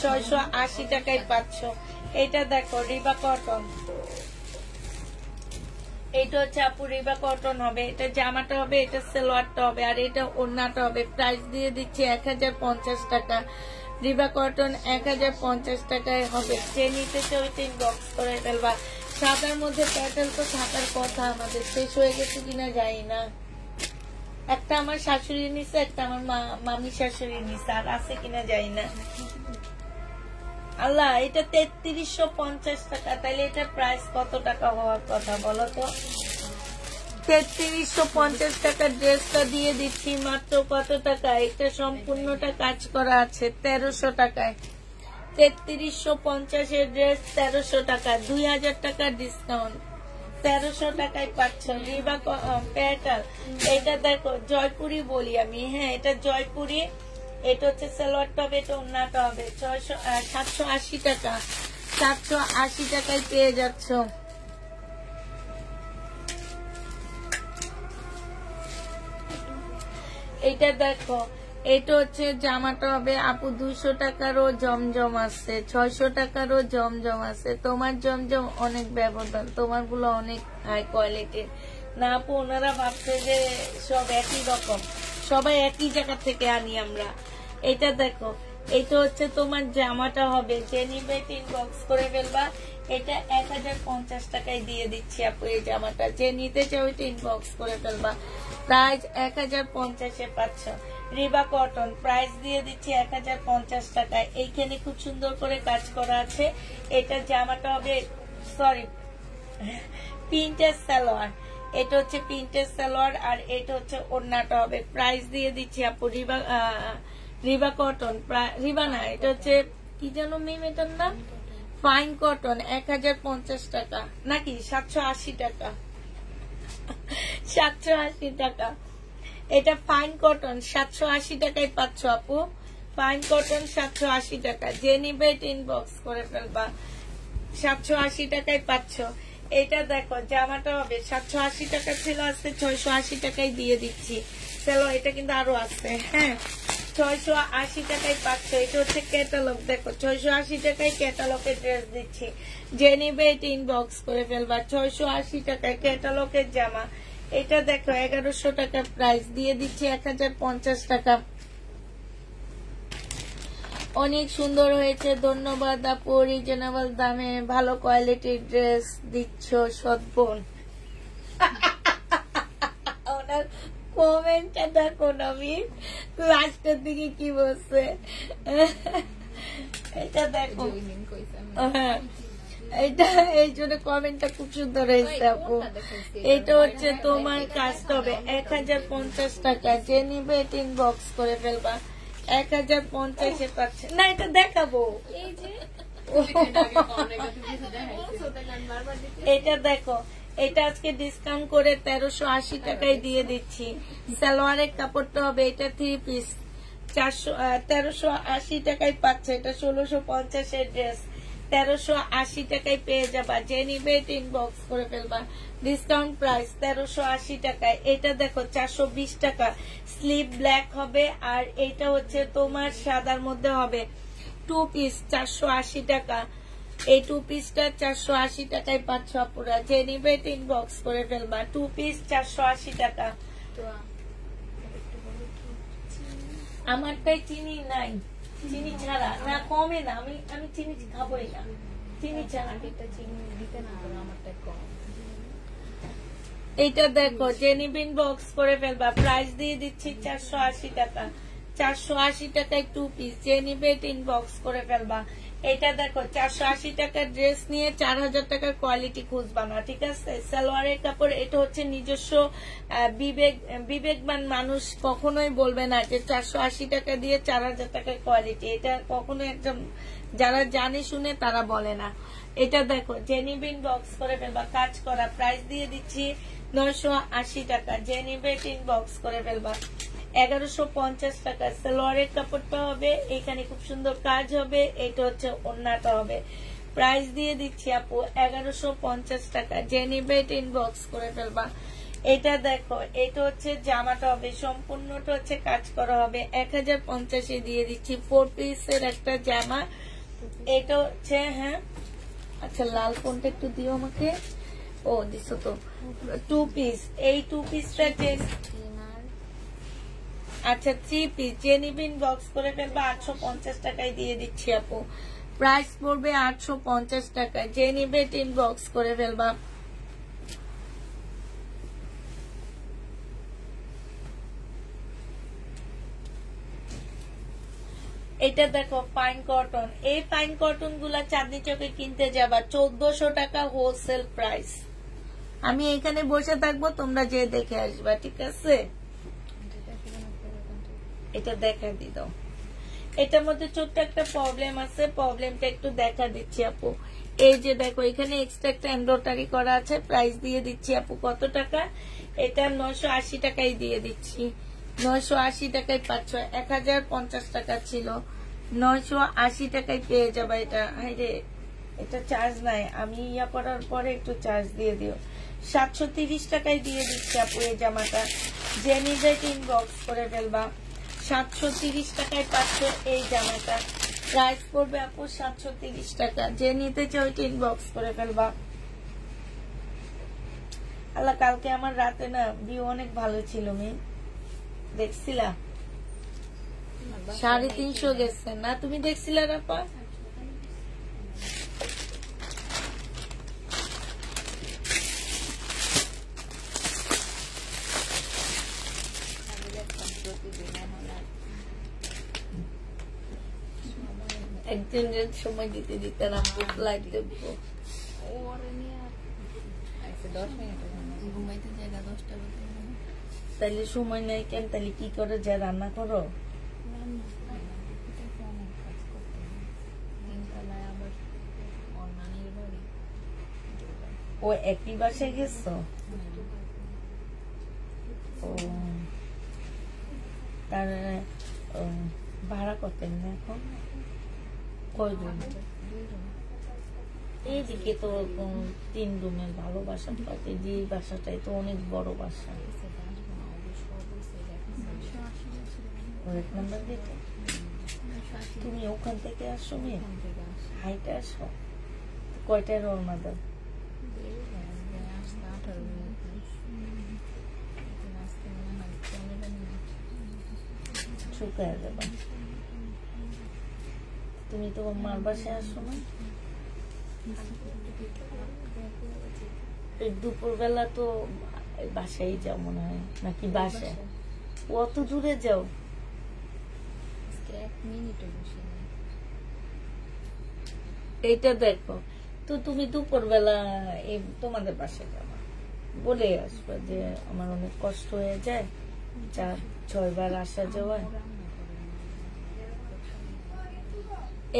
[SPEAKER 1] 680 টাকায় পাচ্ছ। এটা দেখো রিবা কটন, এটা হচ্ছে আপু রিবা কটন হবে, এটা জামাটা হবে, এটা সালোয়ারটা হবে, আর এটা ওড়নাটা হবে। প্রাইস দিয়ে দিচ্ছি 1050 টাকা। রিবা কটন 1050 টাকায় হবে। যে নিতে চাইতে ইনবক্স করে ফেলবা। সাদার মধ্যে প্যাটেল তো থাকার কথা, আমাদের শেষ হয়ে গেছে কিনা জানি না। একটা আমার শাশুড়ি নিছে, একটা আমার মামি শাশুড়ি নিছে, আর আছে কিনা জানি না। আল্লাহ, এটা 3350 টাকা। তাইলে এটা প্রাইস কত টাকা হওয়ার কথা বলো তো? 3350 টাকার ড্রেসটা দিয়ে দিচ্ছি মাত্র কত টাকা? এটা সম্পূর্ণটা কাজ করা আছে 1300 টাকায়। 3350 এর ড্রেস 1300 টাকা, 2000 টাকা ডিসকাউন্ট, 1300 টাকায় পাচ্ছ। রিবা প্যাটার্ন, এটা দেখো জয়পুরি বলি আমি। হ্যাঁ, এটা জয়পুরি। এটা হচ্ছে সালোয়ারটা হবে, এটা ওড়নাটা হবে। 780 টাকা, 780 টাকায় পেয়ে যাচ্ছ। এটা দেখো, এটা হচ্ছে জামাটা হবে আপু 200 টাকারও জমজম আছে, 600 টাকারও জমজম আছে। তোমার জমজম অনেক ব্যবধান, তোমার গুলো অনেক হাই কোয়ালিটির। না আপু, ওনারা ভাবছে যে সব একই রকম, সবাই একই জায়গা থেকে আনি আমরা। এটা দেখো, এটা হচ্ছে তোমার জামাটা হবে, যে নিবে ইনবক্স করে ফেলবা। এটা 1050 টাকায় দিয়ে দিচ্ছি আপু এই জামাটা। যে নিতে চাও এটা ইনবক্স করে ফেলবা। প্রাইস 1050-এ পাচ্ছ। রিবা কটন, প্রাইস দিয়ে দিচ্ছি 1050 টাকায়। এইখানে খুব সুন্দর করে কাজ করা আছে। এটা জামাটা হবে, সরি, প্রিন্টের সালোয়ার। এটা হচ্ছে প্রিন্টের সালোয়ার, আর এটা হচ্ছে ওড়নাটা হবে। প্রাইস দিয়ে দিচ্ছি আপু রিবা কটন, রিবা না, এটা হচ্ছে কি যেন মিম, এটার নাম ফাইন কটন, 1050 টাকা নাকি 780 টাকা, 780 টাকা। এটা ফাইন কটন 780 টাকায় পাচ্ছ আপু। ফাইন কটন 780 টাকা। যে নিবে ইনবক্স করে ফেলবা, 780 টাকায় পাচ্ছ। এটা দেখো, জামাটা হবে 780 টাকা ছিল, আজকে 680 টাকায় দিয়ে দিচ্ছি। চলো, এটা কিন্তু আরো আছে। হ্যাঁ, 680 টাকায় পাচ্ছ। এটা হচ্ছে ক্যাটালগ, দেখো 680 টাকায় ক্যাটালগের ড্রেস দিচ্ছি। যে নিবে এটা ইনবক্স করে ফেলবা। 680 টাকায় ক্যাটালগের জামা। এটা দেখো 1100 টাকা প্রাইস, দিয়ে দিচ্ছি 1050 টাকা। অনেক সুন্দর হয়েছে, ধন্যবাদ আপু। রিজনেবল দামে ভালো কোয়ালিটির ড্রেস দিচ্ছ সদবোন। ওনার কমেন্টটা দেখো নবী, লাস্টের দিকে কি বলছে। এটা দেখো, হ্যাঁ, এটা এই জন্য কমেন্টটা খুব সুন্দর হয়েছে আপু। এটা হচ্ছে তোমার কাজটা হবে 1050 টাকা। যে নিবে এটা ইনবক্স করে ফেলবা। 1050-এ পাচ্ছে না, এটা দেখাবো। এটা দেখো, এটা আজকে ডিসকাউন্ট করে 1380 টাকায় দিয়ে দিচ্ছি। সালোয়ারের কাপড়টা হবে, এটা 3 পিস 1380 টাকায় পাচ্ছে, এটা 1650 ড্রেস 1380 টাকায় পেয়ে যাবা। যে নিবে ইনবক্স করে ফেলবা, ডিসকাউন্ট প্রাইস 1380 টাকায়। এটা দেখো 420 টাকা, স্লিভ ব্ল্যাক হবে, আর এটা হচ্ছে তোমার সাদার মধ্যে হবে। 2 পিস 480 টাকা, এই 2 পিসটা 480 টাকায় পাচ্ছ আপুরা। যে নিবে ইনবক্স করে ফেলবা, 2 পিস 480 টাকা।
[SPEAKER 3] তো একটু বলো তো।
[SPEAKER 1] আমারটাই চিনি নাই, চিনি ছাড়া না, কমে না, আমি চিনি খাবোই না, চিনি ছাড়া।
[SPEAKER 3] আগেরটা চিনি দিতে না করে আমারটা কম।
[SPEAKER 1] এইটা দেখো জেনিবিন বক্স করে ফেলবা, প্রাইস দিয়ে দিচ্ছি 480 টাকা। 480 টাকায় 2 পিস, জেনিবেট ইনবক্স করে ফেলবা। এটা দেখো 480 টাকার ড্রেস নিয়ে 4000 টাকার কোয়ালিটি খুঁজবা না, ঠিক আছে? সালোয়ারের কাপড়, এটা হচ্ছে নিজস্ব বিবেকবান মানুষ কখনোই বলবে না যে 480 টাকা দিয়ে 4000 টাকার কোয়ালিটি। এটা কখনো একদম যারা জানে শুনে তারা বলে না। এটা দেখো জেনিবিন বক্স করে ফেলবা, কাজ করা, প্রাইস দিয়ে দিচ্ছি 980 টাকা। জেনিবেট ইনবক্স করে ফেলবা, 1150 টাকা। সালোয়ারের কাপড়টা হবে, এখানে খুব সুন্দর কাজ হবে, এটা হচ্ছে ওড়নাটা হবে। প্রাইস দিয়ে দিচ্ছি আপু 1150 টাকা। জেনিবেট ইনবক্স করে ফেলবা। এটা দেখো, এটা হচ্ছে জামাটা হবে, সম্পূর্ণটা হচ্ছে কাজ করা হবে, 1050 দিয়ে দিচ্ছি। 4 পিসের একটা জামা, এটা হচ্ছে, হ্যাঁ আচ্ছা লাল কোনটা একটু দিও আমাকে, ও দিছো তো। 2 পিস, এই 2 পিসটা আচ্ছা 3 পিস, জেনিবিন বক্স করে ফেলবা, 850 টাকায় দিয়ে দিচ্ছি আপু। প্রাইস পড়বে 850 টাকা। জেনিবেট ইনবক্স করে ফেলবা। এটা দেখো পাইন কটন, এই পাইন কটন গুলা চাঁদনি চকে কিনতে যাবা 1400 টাকা হোলসেল প্রাইস। আমি এখানে বসে থাকবো, তোমরা যে দেখে আসবা, ঠিক আছে? এটা দেখা দি দাও। এটার মধ্যে ছোট্ট একটা প্রবলেম আছে, প্রবলেমটা একটু দেখা দিচ্ছি আপু। এই যে দেখো এখানে এক্সট্রা একটা এমব্রয়ডারি করা আছে, প্রাইস দিয়ে দিচ্ছি আপু কত টাকা? এটা 980 টাকায় দিয়ে দিচ্ছি। 980 টাকায় পাচ্ছ, 1050 টাকা ছিল, 980 টাকায় পেয়ে যাবে এটা। হাইরে এটা চার্জ নাই, আমি ইয়া করার পরে একটু চার্জ দিয়ে দিও। 730 টাকায় দিয়ে দিচ্ছি আপু এই জামাটা। জেনিবেট ইনবক্স করে ফেলবা, 730 টাকায় পাচ্ছ এই জামাটা। প্রাইস পড়বে আপু 730 টাকা। যে নিতে চাও ইনবক্স করে ফেলবা। আল্লাহ কালকে আমার রাতে না ভিউ অনেক ভালো ছিল, মেয়ে দেখছিলা? 350 গেছে না, তুমি দেখছিলা আপা? একদিনের সময় দিতে দিতে না লাইট দেখবো।
[SPEAKER 3] ঘুমাইতে জায়গা 10টা বাজে,
[SPEAKER 1] তাইলে সময় নাই কেন? তাহলে কি করে যা রান্না করো? ও একই বাসায় গেছো? ও তার ভাড়া করতেন না এখন? কয় রুম? এইদিকে তো 3 রুমের ভালো বাসা পাতে, যে বাসাটাই তো অনেক বড় বাসা। এক নাম্বার গেটে তুমি ওখান থেকে আসো, মেয়ে হাইটে আসো। কয়টায় রওনা দাও? শুকায় যাবা। তুমি তো মার বাসায় আসো না? দুপুর বেলা তো বাসায় যাও মনে হয়, নাকি বাসায়? অত দূরে যাও? এইটা দেখো তো, তুমি দুপুর বেলা তোমাদের বাসায় যাবা, বলে আসবা যে আমার অনেক কষ্ট হয়ে যায়, 4-6 বার আসা যাওয়া।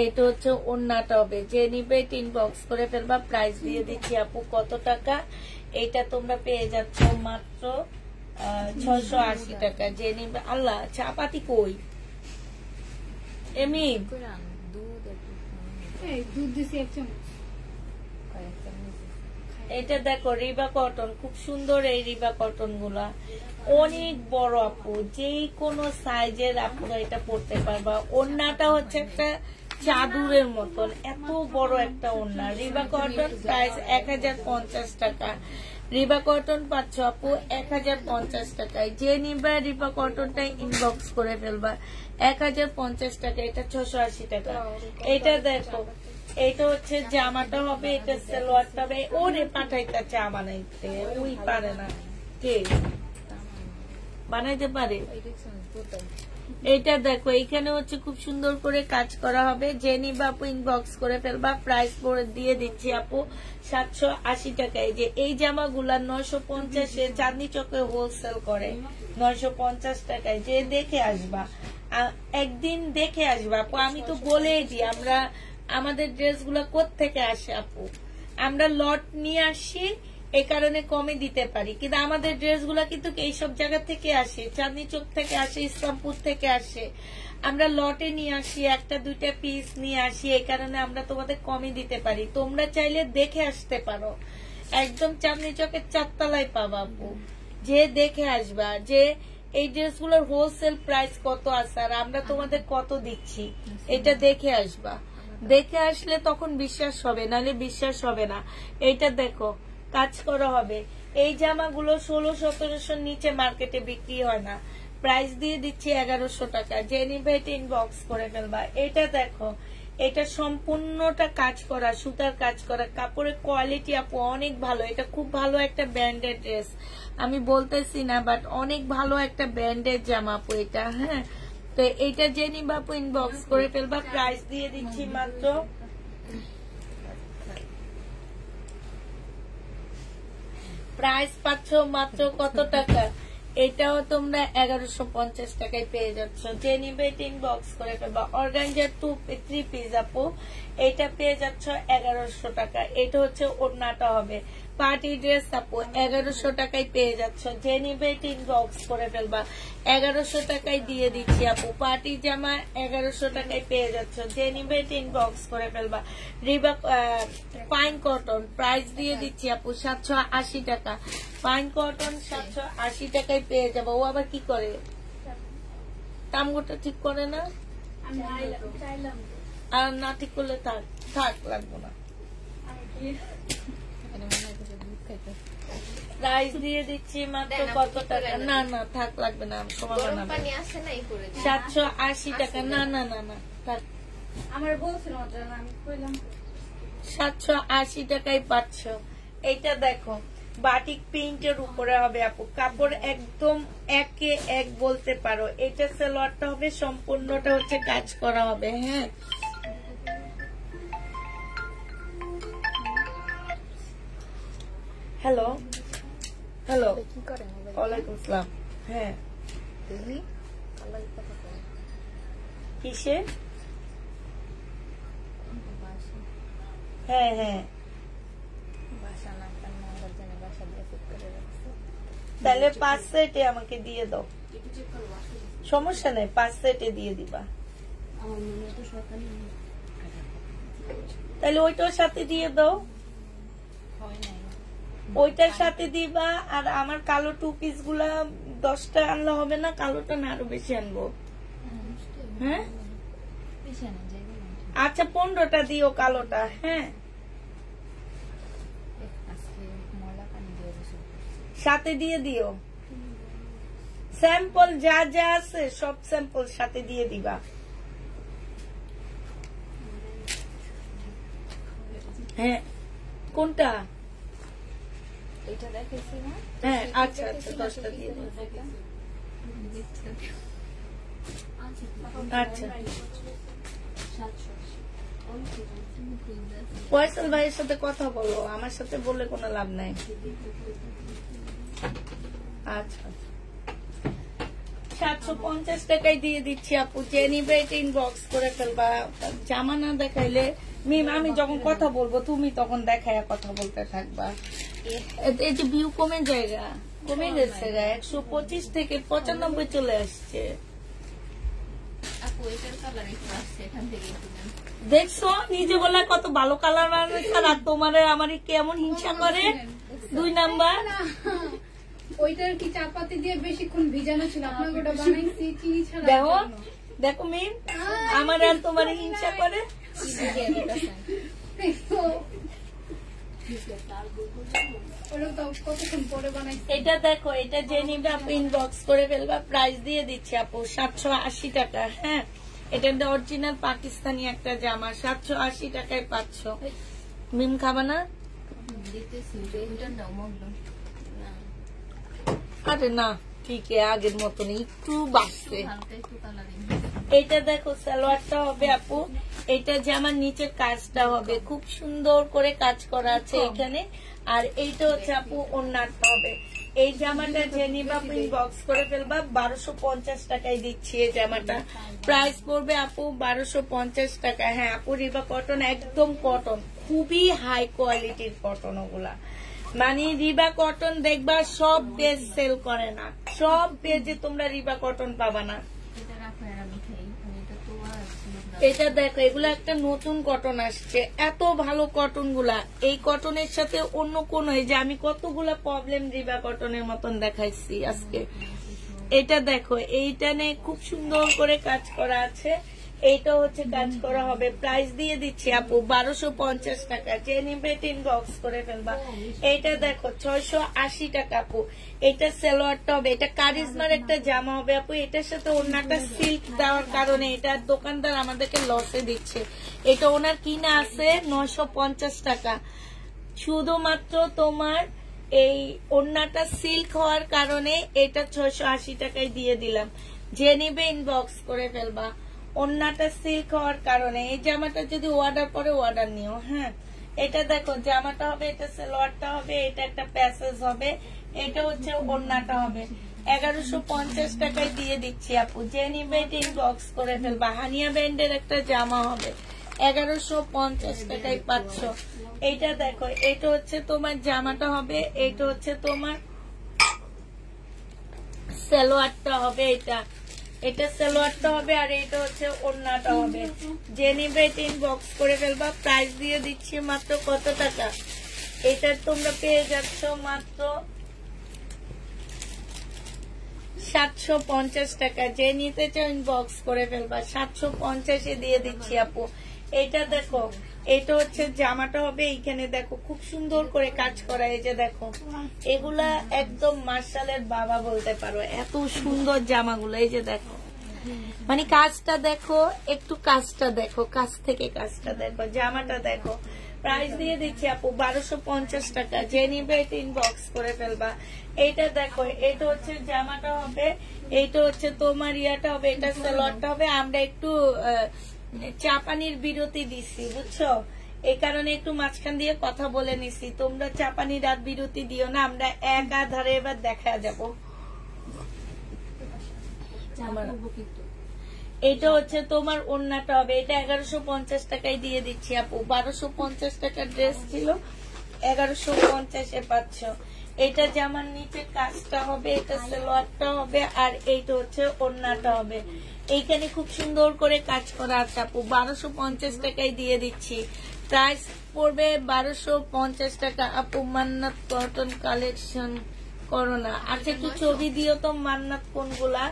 [SPEAKER 1] এটা হচ্ছে ওড়নাটা হবে। যে নিবে ইনবক্স করে ফেলবা। প্রাইস দিয়ে দিচ্ছি আপু কত টাকা? এটা তোমরা পেয়ে যাচ্ছ মাত্র 680 টাকা। যে নিবে, আল্লাহ চাপাতি কই? এমি
[SPEAKER 3] করে আন দুধ একটু
[SPEAKER 2] এই দুধ দিছি 1 চামচ।
[SPEAKER 3] কয়েক চামচ
[SPEAKER 1] এটা দেখো রিবা কটন, খুব সুন্দর এই রিবা কটন গুলা, অনেক বড় আপু, যেই কোনো সাইজের আপুরা এটা পরতে পারবা। ওড়নাটা হচ্ছে একটা চাদুরের মতন, এত বড় একটা ওড়না। রিবা কটন প্রাইস 1050 টাকা। রিবা কটন পাচ্ছ আপু 1050 টাকায়। যে নিবা রিবা কটনটা ইনবক্স করে ফেলবা 1050 টাকা। এটা 680 টাকা। এটা দেখো, এটা হচ্ছে জামাটা হবে, এটা সালোয়ারটা হবে। ওরে পাঠাইতে চা বানাইতে ওই পারে না, কে বানাইতে পারে? এটা দেখো, এখানে হচ্ছে খুব সুন্দর করে কাজ করা হবে। যে নিবা আপু ইনবক্স করে ফেলবা। প্রাইস পরে দিয়ে দিচ্ছি আপু 780 টাকায়। যে এই জামাগুলা 950-এ চাঁদনি চকে হোলসেল করে 950 টাকায়। যে দেখে আসবা, একদিন দেখে আসবা আপু। আমি তো বলেই দিই, আমরা আমাদের ড্রেসগুলো কোত্থেকে আসে আপু, আমরা লট নিয়ে আসি, এই কারণে কমে দিতে পারি। কিন্তু আমাদের ড্রেসগুলো কিন্তু এইসব জায়গা থেকে আসে, চাঁদনি চক থেকে আসে, ইসলামপুর থেকে আসে। আমরা লটে নিয়ে আসি, একটা দুইটা পিস নিয়ে আসি, এই কারণে আমরা তোমাদের কমে দিতে পারি। তোমরা চাইলে দেখে আসতে পারো, একদম চাঁদনি চকের 4 তলায় পাবা আপু। যে দেখে আসবা যে এই ড্রেসগুলোর হোলসেল প্রাইস কত আছে আর আমরা তোমাদের কত দিচ্ছি, এটা দেখে আসবা। দেখে আসলে তখন বিশ্বাস হবে, নাহলে বিশ্বাস হবে না। এইটা দেখো, কাজ করা হবে। এই জামাগুলো 1600-1700 নিচে মার্কেটে বিক্রি হয় না। প্রাইস দিয়ে দিচ্ছি 1100 টাকা। যে নিবে এটা ইনবক্স করে ফেলবা। এটা দেখো, এটা সম্পূর্ণটা কাজ করা, সুতার কাজ করা, কাপড়ের কোয়ালিটি আপু অনেক ভালো। এটা খুব ভালো একটা ব্র্যান্ডেড ড্রেস, আমি বলতেছি না, বাট অনেক ভালো একটা ব্র্যান্ডেড জামা আপু এটা। হ্যাঁ, তো এইটা যে নিবা আপু ইনবক্স করে ফেলবা। প্রাইস দিয়ে দিচ্ছি মাত্র, প্রাইস পাচ্ছ মাত্র কত টাকা? এটাও তোমরা 1150 টাকায় পেয়ে যাচ্ছ। যে নিবে এটা ইনবক্স করে ফেলবা। অর্গানজার 3 পিস আপু, এটা পেয়ে যাচ্ছ 1100 টাকা। এটা হচ্ছে ওড়নাটা হবে। পার্টি ড্রেস আপু 1100 টাকায় পেয়ে যাচ্ছ। যে নিবে এটা ইনবক্স করে ফেলবা। 1100 টাকায় দিয়ে দিচ্ছি আপু। পার্টি জামা 1100 টাকায় পেয়ে যাচ্ছ। যে নিবে এটা ইনবক্স করে ফেলবা। রিবা পাইন কটন প্রাইস দিয়ে দিচ্ছি আপু 780 টাকা। পাইন কটন 780 টাকায় পেয়ে যাবো। ও আবার কি করে, তামগোটা ঠিক করে না, আর না ঠিক করলে থাক থাক, লাগবো না। প্রাইস দিয়ে দিচ্ছি মাত্র কত টাকা? না না থাক, লাগবে না, সময় বানাবে। 780 টাকা। না না না না থাক,
[SPEAKER 2] আমার বলছিল আমি কইলাম
[SPEAKER 1] 780 টাকায় পাচ্ছ। এইটা দেখো, বাটিক প্রিন্টের উপরে হবে আপু, কাপড় একদম একে এক বলতে পারো। এটা সালোয়ারটা হবে, সম্পূর্ণটা হচ্ছে কাজ করা হবে। হ্যাঁ, হ্যালো হ্যালো,
[SPEAKER 3] কি করে
[SPEAKER 1] ওয়ালাইকুম আসসালাম। হ্যাঁ,
[SPEAKER 3] দেখি আল্লাহ কথা বলে
[SPEAKER 1] কিসে? হ্যাঁ হ্যাঁ,
[SPEAKER 3] বাসা না কান নাম্বার জানে, বাসা দিয়ে সেট করে রাখছে।
[SPEAKER 1] তাহলে 5 সেটে আমাকে দিয়ে দাও, সমস্যা নেই, 5 সেটে দিয়ে দিবা।
[SPEAKER 2] আমার মনে তো সরকারি
[SPEAKER 1] তাহলে ওইটার সাথে দিয়ে দাও,
[SPEAKER 3] হয় নাই
[SPEAKER 1] ওইটার সাথে দিবা। আর আমার কালো 2 পিস গুলা 10টা আনলে হবে না? কালোটা না আরো বেশি আনবো? হ্যাঁ
[SPEAKER 3] পিছনে যাই
[SPEAKER 1] আচ্ছা, 15টা দিও কালোটা। হ্যাঁ,
[SPEAKER 3] আজকে ময়লা পানি দিয়ে বসে
[SPEAKER 1] সাথে দিয়ে দিও। স্যাম্পল যা যা আছে সব স্যাম্পল সাথে দিয়ে দিবা। হ্যাঁ, কোনটা?
[SPEAKER 3] এটা দেখেছি না?
[SPEAKER 1] হ্যাঁ, আচ্ছা আচ্ছা, 10টা দিয়ে দিও। আচ্ছা, ফয়সাল ভাইয়ের সাথে কথা বলো, আমার সাথে বললে কোনো লাভ নাই। আচ্ছা, 750 টাকায় দিয়ে দিচ্ছি আপু। যে নিবে এটা ইনবক্স করে ফেলবা। জামা না দেখাইলে মিম, আমি যখন কথা বলবো তুমি তখন দেখায় কথা বলতে থাকবা। এই যে ভিউ কমে জায়গা কমে গেছে, 125 থেকে 95 চলে আসছে।
[SPEAKER 3] আপু এটার কালার একটু আসছে, এখান থেকে একটু নেন।
[SPEAKER 1] দেখছো নিজে বলা কত ভালো কালার আনছে, আর তোমার আমার কেমন হিংসা করে। 2 নাম্বার
[SPEAKER 2] ওইটার কি চাপাতি দিয়ে বেশিক্ষণ ভিজানো ছিল, আপনাকে ওটা বানাইছি চিনি ছাড়া।
[SPEAKER 1] দেখো দেখো মিম আমার আর তোমার হিংসা করে।
[SPEAKER 2] ওটা তো কতক্ষণ পরে বানাইছি।
[SPEAKER 1] এটা দেখো, এটা যে নিবে আপনি ইনবক্স করে ফেলবা, প্রাইস দিয়ে দিচ্ছি আপু 780 টাকা। হ্যাঁ, এটা অরিজিনাল পাকিস্তানি একটা জামা, 780 টাকায় পাচ্ছ। মিম খাবা না?
[SPEAKER 3] দিতেছি এটা নাও মগলাম না,
[SPEAKER 1] আরে না ঠিক আগের মতন একটু বাড়ছে।
[SPEAKER 3] হালকা একটু কালারিং।
[SPEAKER 1] এটা দেখো সালোয়ারটা হবে আপু, এটা জামার নিচের কাজটা হবে, খুব সুন্দর করে কাজ করা আছে এখানে। আর এইটা হচ্ছে আপু ওড়নাটা হবে। এই জামাটা যে নিবা আপু ইনবক্স করে ফেলবা, 1250 টাকায় দিচ্ছি এই জামাটা। প্রাইস পড়বে আপু 1250 টাকা। হ্যাঁ আপু রিবা কটন, একদম কটন, খুবই হাই কোয়ালিটির কটন ওগুলা। মানে রিবা কটন দেখবা সব পেজ সেল করে না, সব পেজে তোমরা রিবা কটন পাবা না।
[SPEAKER 3] এটা রাখো আর আমি খাই, এটা তো আর
[SPEAKER 1] এটা দেখো, এগুলা একটা নতুন কটন আসছে, এত ভালো কটন গুলা। এই কটনের সাথে অন্য কোন, এই যে আমি কতগুলা প্রবলেম রিবা কটনের মতন দেখাইছি আজকে। এটা দেখো, এইটা নিয়ে খুব সুন্দর করে কাজ করা আছে, এইটা হচ্ছে কাজ করা হবে। প্রাইস দিয়ে দিচ্ছি আপু 1250 টাকা। যে নিবে ইনবক্স করে ফেলবা। এইটা দেখো 680 টাকা আপু। এটা সালোয়ারটা হবে, এটা কারিজমার একটা জামা হবে আপু। এটার সাথে ওনাটা সিল্ক দেওয়ার কারণে এটা দোকানদার আমাদেরকে লসে দিচ্ছে। এটা ওনার কিনা আছে 950 টাকা। শুধুমাত্র তোমার এই ওড়নাটা সিল্ক হওয়ার কারণে এটা 680 টাকায় দিয়ে দিলাম। যে নিবে ইনবক্স করে ফেলবা। ওড়নাটা সিল্ক হওয়ার কারণে এই জামাটা যদি অর্ডার পরে অর্ডার নিও। হ্যাঁ, এটা দেখো জামাটা হবে, এটা সালোয়ারটা হবে, এটা একটা প্যাসেজ হবে, এটা হচ্ছে ওড়নাটা হবে। 1150 টাকায় দিয়ে দিচ্ছি আপু। যে নিবে ইনবক্স করে ফেলবা। হানিয়া ব্যান্ডের একটা জামা হবে, 1150 টাকায় পাচ্ছ। এইটা দেখো, এটা হচ্ছে তোমার জামাটা হবে, এটা হচ্ছে তোমার সালোয়ারটা হবে। এটা সালোয়ারটা হবে, আর এটা হচ্ছে ওড়নাটা হবে। যে নিবে ইনবক্স করে ফেলবা। প্রাইস দিয়ে দিচ্ছি মাত্র কত টাকা? এটা তোমরা পেয়ে যাচ্ছ মাত্র 750 টাকা। যে নিতে চাও ইনবক্স করে ফেলবা। 750-এ দিয়ে দিচ্ছি আপু। এটা দেখো, এটা হচ্ছে জামাটা হবে, এইখানে দেখো খুব সুন্দর করে কাজ করা। এই যে দেখো, এগুলা একদম মার্শালের বাবা বলতে পারো, এত সুন্দর জামাগুলো। এই যে দেখো, মানে কাজটা দেখো, একটু কাজটা দেখো, কাজ থেকে কাজটা দেখো, জামাটা দেখো। প্রাইস দিয়ে দিচ্ছি আপু 1250 টাকা। যে নিবে ইনবক্স করে ফেলবা। এইটা দেখো, এটা হচ্ছে জামাটা হবে, এইটা হচ্ছে তোমার ইয়াটা হবে, এটা সালোয়ারটা হবে। আমরা একটু চাপানির বিরতি দিছি, বুঝছো, এই কারণে একটু মাঝখান দিয়ে কথা বলে নিছি। তোমরা চাপানি রাত বিরতি দিও না, আমরা এক আধারে এবার দেখা যাব। এটা হচ্ছে তোমার ওড়নাটা হবে, এটা 1150 টাকায় দিয়ে দিচ্ছি আপু। 1250 টাকার ড্রেস ছিল, 1150-এ পাচ্ছ। এটা জামার নিচে কাজটা হবে, এটা সালোয়ারটা হবে, আর এইটা হচ্ছে ওড়নাটা হবে। এইখানে খুব সুন্দর করে কাজ করা আছে আপু। 1250 টাকায় দিয়ে দিচ্ছি। প্রাইস পড়বে 1250 টাকা আপু। মান্নাত কটন কালেকশন করো না। আচ্ছা একটু ছবি দিও তো মান্নাত কোনগুলা,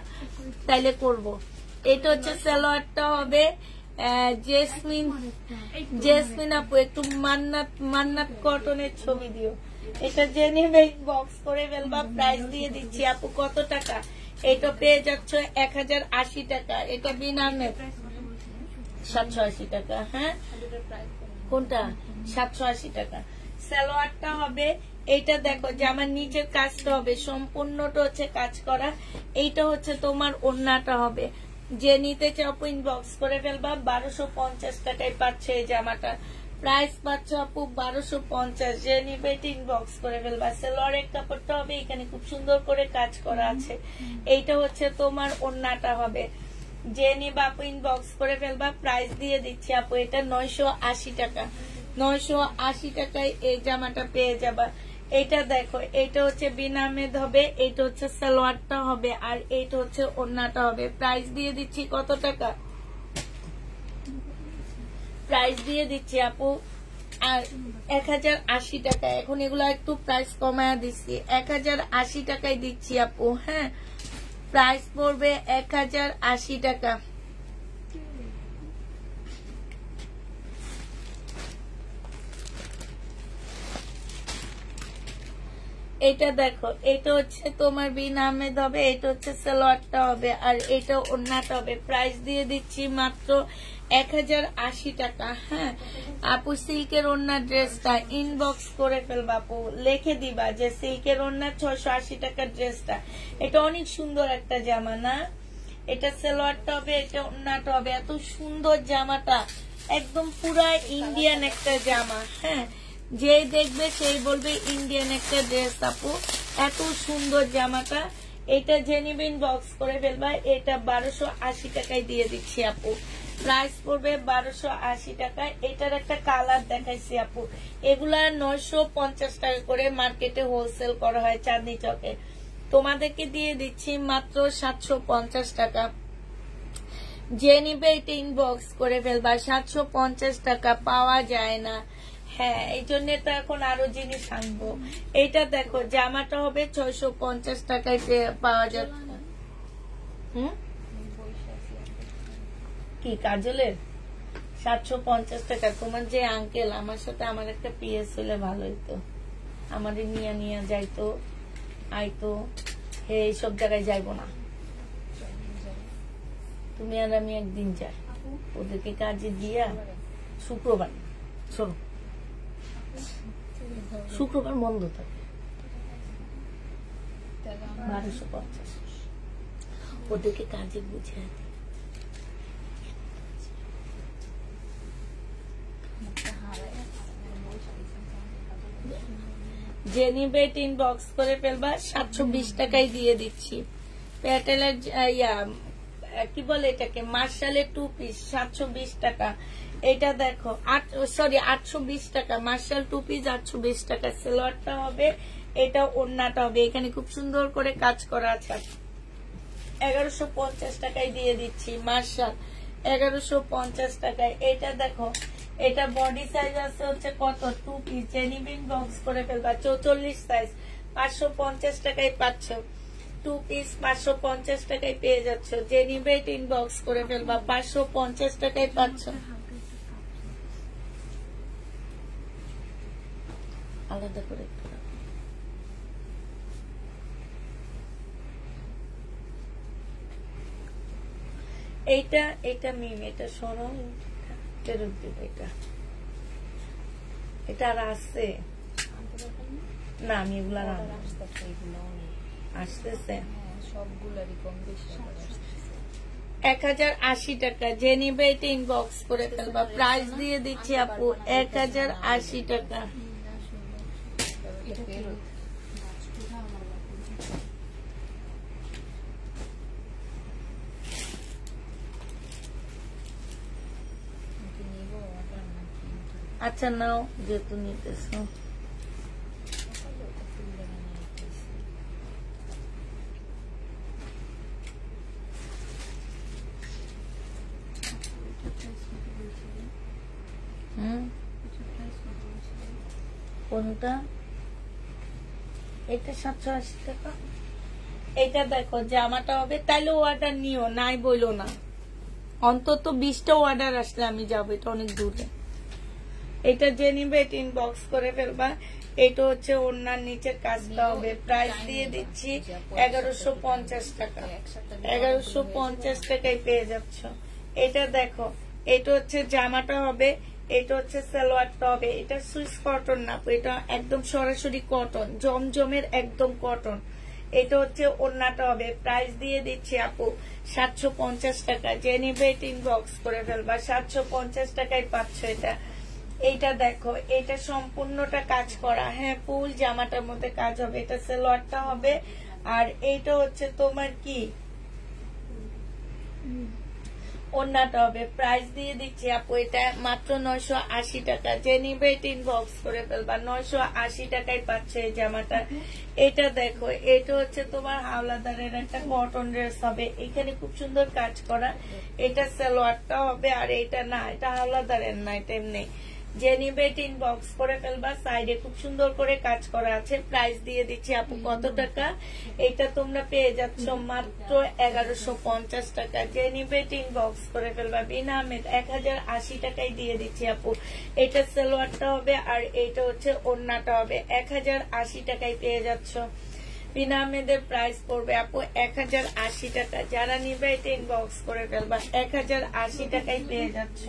[SPEAKER 1] তাইলে করব। এটা হচ্ছে সালোয়ারটা হবে, জেসমিন আপু একটু মান্নাত কটনের ছবি দিও। এটা জেনে বক্স করে ফেলবা। প্রাইস দিয়ে দিচ্ছি আপু কত টাকা? এটা পেয়ে যাচ্ছ 1080 টাকা। এটা বিনা নেট 780 টাকা। হ্যাঁ, কোনটা? 780 টাকা। সালোয়ারটা হবে, এইটা দেখো জামার নিচের কাজটা হবে, সম্পূর্ণটা হচ্ছে কাজ করা। এইটা হচ্ছে তোমার ওড়নাটা হবে। যে নিতে চাও ইনবক্স করে ফেলবা। 1250 টাকায় পাচ্ছে এই জামাটা। প্রাইস পাচ্ছ আপু 1250। যে নিবে ইনবক্স করে ফেলবা। সালোয়ারের কাপড়টা হবে, এখানে খুব সুন্দর করে কাজ করা আছে। এইটা হচ্ছে তোমার ওড়নাটা হবে। যে নিবে আপু ইনবক্স করে ফেলবা। প্রাইস দিয়ে দিচ্ছি আপু, এটা 980 টাকা। 980 টাকায় এই জামাটা পেয়ে যাবা। এটা দেখো, এটা হচ্ছে বিনামেদ হবে, এটা হচ্ছে সালোয়ারটা হবে, আর এটা হচ্ছে ওড়নাটা হবে। প্রাইস দিয়ে দিচ্ছি কত টাকা? প্রাইস দিয়ে দিচ্ছি আপু আর 1080 টাকা। এখন এগুলো একটু প্রাইস কমায়া দিচ্ছি, 1080 টাকায় দিচ্ছি আপু। হ্যাঁ, প্রাইস পড়বে 1080 টাকা। এটা দেখো, এটা হচ্ছে তোমার বিনামেদ হবে, এটা হচ্ছে সালোয়ারটা হবে, আর এটা ওড়নাটা হবে। প্রাইস দিয়ে দিচ্ছি মাত্র 1080 টাকা। হ্যাঁ আপু, সিল্কের ওড়নার ড্রেসটা ইনবক্স করে ফেলবা আপু, লিখে দিবা যে সিল্কের ওড়নার 680 টাকার ড্রেসটা। এটা অনেক সুন্দর একটা জামা না? এটা সালোয়ারটা হবে, এটা ওড়নাটা হবে। এত সুন্দর জামাটা, একদম পুরা ইন্ডিয়ান একটা জামা। হ্যাঁ, যে দেখবে সেই বলবে ইন্ডিয়ান একটা ড্রেস আপু। এত সুন্দর জামাটা, এটা জেনিবিন বক্স করে ফেলবা। এটা 1280 টাকায় দিয়ে দিচ্ছি আপু। প্রাইস পড়বে 1280 টাকা। এটার একটা কালার দেখাইছি আপু, এগুলা 950 টাকা করে মার্কেটে হোলসেল করা হয় চাঁদনি চকে। তোমাদেরকে দিয়ে দিচ্ছি মাত্র 750 টাকা। যে নিবে এটা ইনবক্স করে ফেলবা। 750 টাকা পাওয়া যায় না। হ্যাঁ, এই জন্য তো এখন আরো জিনিস আনবো। এইটা দেখো, জামাটা হবে 650 টাকায় পাওয়া যাচ্ছে। কি কাজলের 750 টাকা? তোমার যে আঙ্কেল, আমার সাথে আমার একটা পিএস হলে ভালো হইতো, আমারে নিয়ে যাইতো, আইতো। হে, এইসব জায়গায় যাইবো না, তুমি আর আমি একদিন যাই, ওদেরকে কাজে দিয়া। শুক্রবার, শোনো, শুক্রবার বন্ধ থাকে, 1250। ওদেরকে কাজে বুঝে যে নিবে ইনবক্স করে ফেলবা। 720 টাকায় দিয়ে দিচ্ছি। প্যাটেলের কি বলে এটাকে, মার্শালের 2 পিস 720 টাকা। এটা দেখো, 820 টাকা মার্শাল 2 পিস, 820 টাকা। সালোয়ারটা হবে, এটা ওড়নাটা হবে। এখানে খুব সুন্দর করে কাজ করা আছে। 1150 টাকায় দিয়ে দিচ্ছি মার্শাল, 1150 টাকায়। এটা দেখো, এটা বডি সাইজ আছে হচ্ছে কত, 2 পিস। জেনিবিন বক্স করে ফেলবা, 44 সাইজ, 550 টাকায় পাচ্ছ। 2 পিস 550 টাকায় পেয়ে যাচ্ছ। জেনিবে ইনবক্স করে ফেলবা, 550 টাকায় পাচ্ছ। আলাদা করে এটা মিম, এটা সরল ফেরত দিব। এটা আর আছে না, আমি এগুলা আসতেছে
[SPEAKER 3] সবগুলারই কম বেশি
[SPEAKER 1] 1080 টাকা। যে নিবে এটা ইনবক্স করে ফেলবা। প্রাইস দিয়ে দিচ্ছি আপু 1080 টাকা। আচ্ছা নাও, যেহেতু নিতেছো। কোনটা? এটা 780 টাকা। এটা দেখো, জামাটা হবে, তাইলে অর্ডার নিও, নাই বইলো না। অন্তত 20টা অর্ডার আসলে আমি যাবো, এটা অনেক দূরে। এটা যে নিবে এটা ইনবক্স করে ফেলবা। এটা হচ্ছে ওড়নার নিচের কাজটা হবে। প্রাইস দিয়ে দিচ্ছি 1150 টাকা। 1150 টাকায় পেয়ে যাচ্ছ। এটা দেখো, এটা হচ্ছে জামাটা হবে, এটা হচ্ছে সালোয়ারটা হবে। এটা সুইস কটন না, এটা একদম সরাসরি কটন, জমজমের একদম কটন। এটা হচ্ছে ওড়নাটা হবে। প্রাইস দিয়ে দিচ্ছি আপু 750 টাকা। যে নিবে এটা ইনবক্স করে ফেলবা, 750 টাকায় পাচ্ছ এটা। এইটা দেখো, এটা সম্পূর্ণটা কাজ করা। হ্যাঁ, ফুল জামাটার মধ্যে কাজ হবে। এটা সালোয়ারটা হবে, আর এইটা হচ্ছে তোমার কি ওড়নাটা হবে প্রাইস দিয়ে দিচ্ছি আপু এটা মাত্র 980 টাকা। যে নিবে ইনবক্স করে ফেলবা, 980 টাকায় পাচ্ছে এই জামাটা। এটা দেখো, এটা হচ্ছে তোমার হাওলাদারের একটা কটন ড্রেস হবে, এখানে খুব সুন্দর কাজ করা। এটা সালোয়ারটা হবে, আর এটা না, এটা হাওলাদারের না, এটা এমনি। যে নিবে ইনবক্স করে ফেলবা, সাইডে খুব সুন্দর করে কাজ করা আছে। প্রাইস দিয়ে দিচ্ছি আপু কত টাকা? এটা তোমরা পেয়ে যাচ্ছ মাত্র 1150 টাকা। যে নিবে ইনবক্স করে ফেলবা। বিনা আহমেদ 1080 টাকায় দিয়ে দিচ্ছি আপু। এটা সালোয়ারটা হবে, আর এটা হচ্ছে ওড়নাটা হবে। 1080 টাকায় পেয়ে যাচ্ছ। বিনা আহমেদের প্রাইস পড়বে আপু 1080 টাকা। যারা নিবে এটা ইনবক্স করে ফেলবা, 1080 টাকায় পেয়ে যাচ্ছ।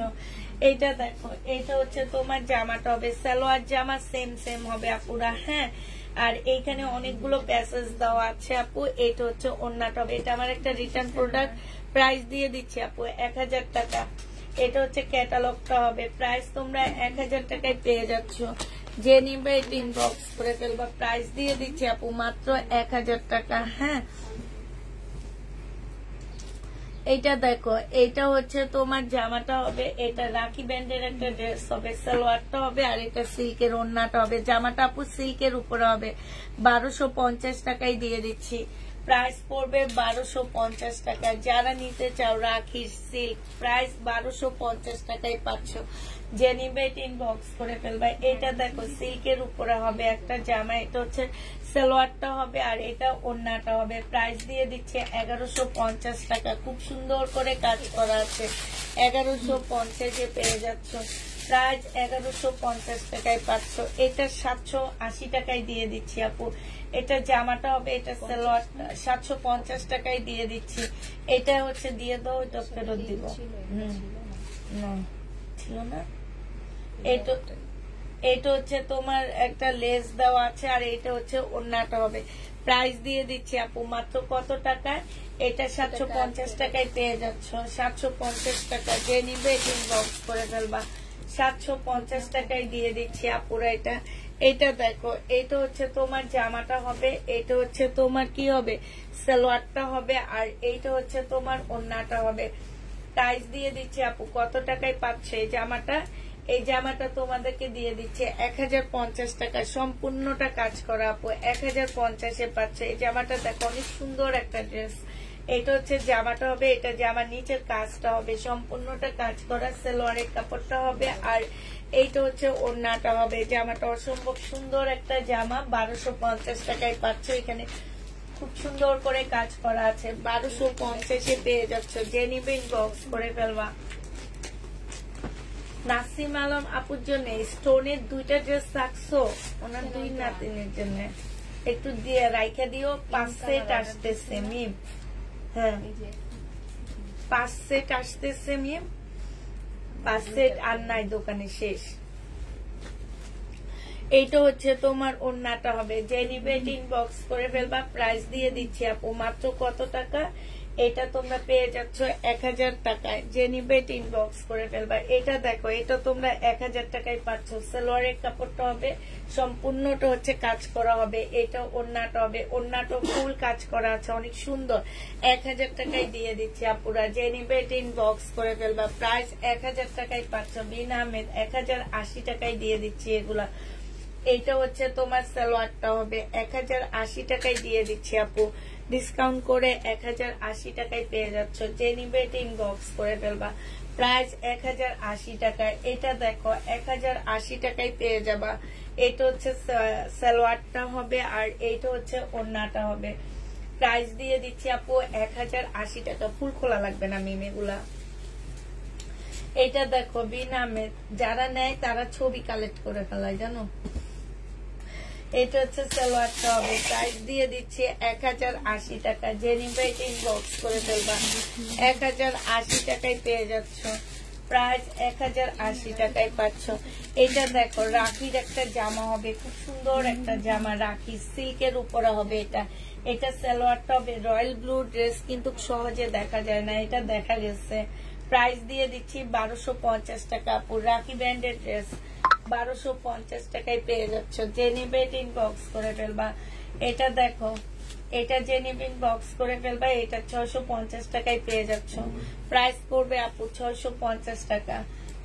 [SPEAKER 1] এইটা দেখো, এটা হচ্ছে তোমার জামাটা হবে সালোয়ার জামা, সেম সেম হবে আপুরা। হ্যাঁ, আর এইখানে অনেকগুলো প্যাসেজ দেওয়া আছে আপু। এটা হচ্ছে ওড়নাটা হবে। এটা আমার একটা রিটার্ন প্রোডাক্ট। প্রাইস দিয়ে দিচ্ছি আপু 1000 টাকা। এটা হচ্ছে ক্যাটালগটা হবে। প্রাইস তোমরা 1000 টাকায় পেয়ে যাচ্ছ। যে নিবে ইনবক্স করে ফেলবা। প্রাইস দিয়ে দিচ্ছি আপু মাত্র 1000 টাকা। হ্যাঁ, এইটা দেখো, এটা হচ্ছে তোমার জামাটা হবে। এটা রাখি ব্যান্ডের একটা ড্রেস হবে, সালোয়ারটা হবে, আর এটা সিল্কের ওড়নাটা হবে। জামাটা আপু সিল্কের উপরে হবে। 1250 টাকায় দিয়ে দিচ্ছি। প্রাইস পড়বে 1250 টাকা। যারা নিতে চাও রাখি সিল্ক, প্রাইস 1250 টাকায় পাচ্ছ। যে নিবে ইনবক্স করে ফেলবা। এটা দেখো, সিল্কের উপরে হবে একটা জামা। এটা হচ্ছে সালোয়ারটা হবে, আর এটা ওড়নাটা হবে। প্রাইস দিয়ে দিচ্ছে 1150 টাকা। খুব সুন্দর করে কাজ করা আছে। 1150-এ পেয়ে যাচ্ছ। প্রাইস 1150 টাকায় পাচ্ছ। এটা 780 টাকায় দিয়ে দিচ্ছি আপু। এটা জামাটা হবে, এটা সালোয়ার 750 টাকায় দিয়ে দিচ্ছি। এটা হচ্ছে দিয়ে দাও, এটা ফেরত দিব। না ছিল না। এটা হচ্ছে তোমার একটা লেস দেওয়া আছে, আর এটা হচ্ছে ওড়নাটা হবে। প্রাইস দিয়ে দিচ্ছি আপু মাত্র কত টাকা? এটা 750 টাকায় পেয়ে যাচ্ছ। 750 টাকা। যে নিবে ইনবক্স করে ফেলবা। 750 টাকায় দিয়ে দিচ্ছি আপুরা এটা। এটা দেখো, এটা হচ্ছে তোমার জামাটা হবে। এটা হচ্ছে তোমার কি হবে? সালোয়ারটা হবে, আর এইটা হচ্ছে তোমার ওড়নাটা হবে। প্রাইস দিয়ে দিচ্ছি আপু কত টাকায় পাচ্ছে এই জামাটা? এই জামাটা তোমাদেরকে দিয়ে দিচ্ছে 1050 টাকা। সম্পূর্ণটা কাজ করা আপু। 1050-এ পাচ্ছে এই জামাটা। দেখো, অনেক সুন্দর একটা ড্রেস। এটা হচ্ছে জামাটা হবে। এটা জামার নিচের কাজটা হবে, সম্পূর্ণটা কাজ করা। সালোয়ারের কাপড়টা হবে, আর এইটা হচ্ছে ওড়নাটা হবে। জামাটা অসম্ভব সুন্দর একটা জামা। 1250 টাকায় পাচ্ছ। এখানে খুব সুন্দর করে কাজ করা আছে। 1250-এ পেয়ে যাচ্ছ। যে নিবে ইনবক্স করে ফেলবা। নাসিম আলম আপুর জন্য স্টোনের 2টা ড্রেস রাখছো, ওনার 2 নাতিনের জন্য একটু দিয়ে রাইখা দিও। 5 সেট আসতেছে মিম। হ্যাঁ, 5 সেট আসতেছে মিম। 5 সেট আর নাই, দোকানে শেষ। এইটা হচ্ছে তোমার ওড়নাটা হবে। যে নিবে ইনবক্স করে ফেলবা। প্রাইস দিয়ে দিচ্ছি আপু মাত্র কত টাকা? এটা তোমরা পেয়ে যাচ্ছ 1000 টাকায়। যে নিবে ইনবক্স করে ফেলবা। এটা দেখো, এটা তোমরা 1000 টাকায় পাচ্ছ। সালোয়ারের কাপড়টা হবে, সম্পূর্ণটা হচ্ছে কাজ করা হবে। এটা ওড়নাটা হবে। ওড়নাটা ফুল কাজ করা আছে, অনেক সুন্দর। 1000 টাকায় দিয়ে দিচ্ছি আপুরা। যে নিবে ইনবক্স করে ফেলবা। প্রাইস 1000 টাকায় পাচ্ছ। বিনা আহমেদ 1080 টাকায় দিয়ে দিচ্ছি এগুলা। এইটা হচ্ছে তোমার সালোয়ারটা হবে। 1080 টাকায় দিয়ে দিচ্ছি আপু। ডিসকাউন্ট করে 1080 টাকায় পেয়ে যাচ্ছ। যে নিবে ইনবক্স করে ফেলবা। প্রাইস 1080 টাকা। এটা দেখো, 1080 টাকায় পেয়ে যাবা। এটা হচ্ছে সালোয়ারটা হবে, আর এইটা হচ্ছে ওড়নাটা হবে। প্রাইস দিয়ে দিচ্ছি আপু 1080 টাকা। ফুল খোলা লাগবে না মিম এগুলা। এটা দেখো, বিনামে যারা নেয় তারা ছবি কালেক্ট করে ফেলায়, জানো। এটা হচ্ছে সালোয়ারটা হবে। প্রাইস দিয়ে দিচ্ছি 1080 টাকা। যে নিবে ইনবক্স করে ফেলবা। 1080 টাকায় পেয়ে যাচ্ছ। প্রাইস 1080 টাকায় পাচ্ছ। এটা দেখো, রাখির একটা জামা হবে, খুব সুন্দর একটা জামা। রাখি সিল্কের উপরে হবে। এটা সালোয়ারটা হবে। রয়্যাল ব্লু ড্রেস কিন্তু সহজে দেখা যায় না, এটা দেখা গেছে। প্রাইস দিয়ে দিচ্ছি 1250 টাকা। আপুর রাখি ব্র্যান্ডের ড্রেস 1250 টাকায় পেয়ে যাচ্ছ। যে নিবে ইনবক্স করে ফেলবা। এটা দেখো, এটা যে নিবেন বক্স করে ফেলবা, এটা 650 টাকায় পেয়ে যাচ্ছ। প্রাইস পড়বে আপু 650 টাকা।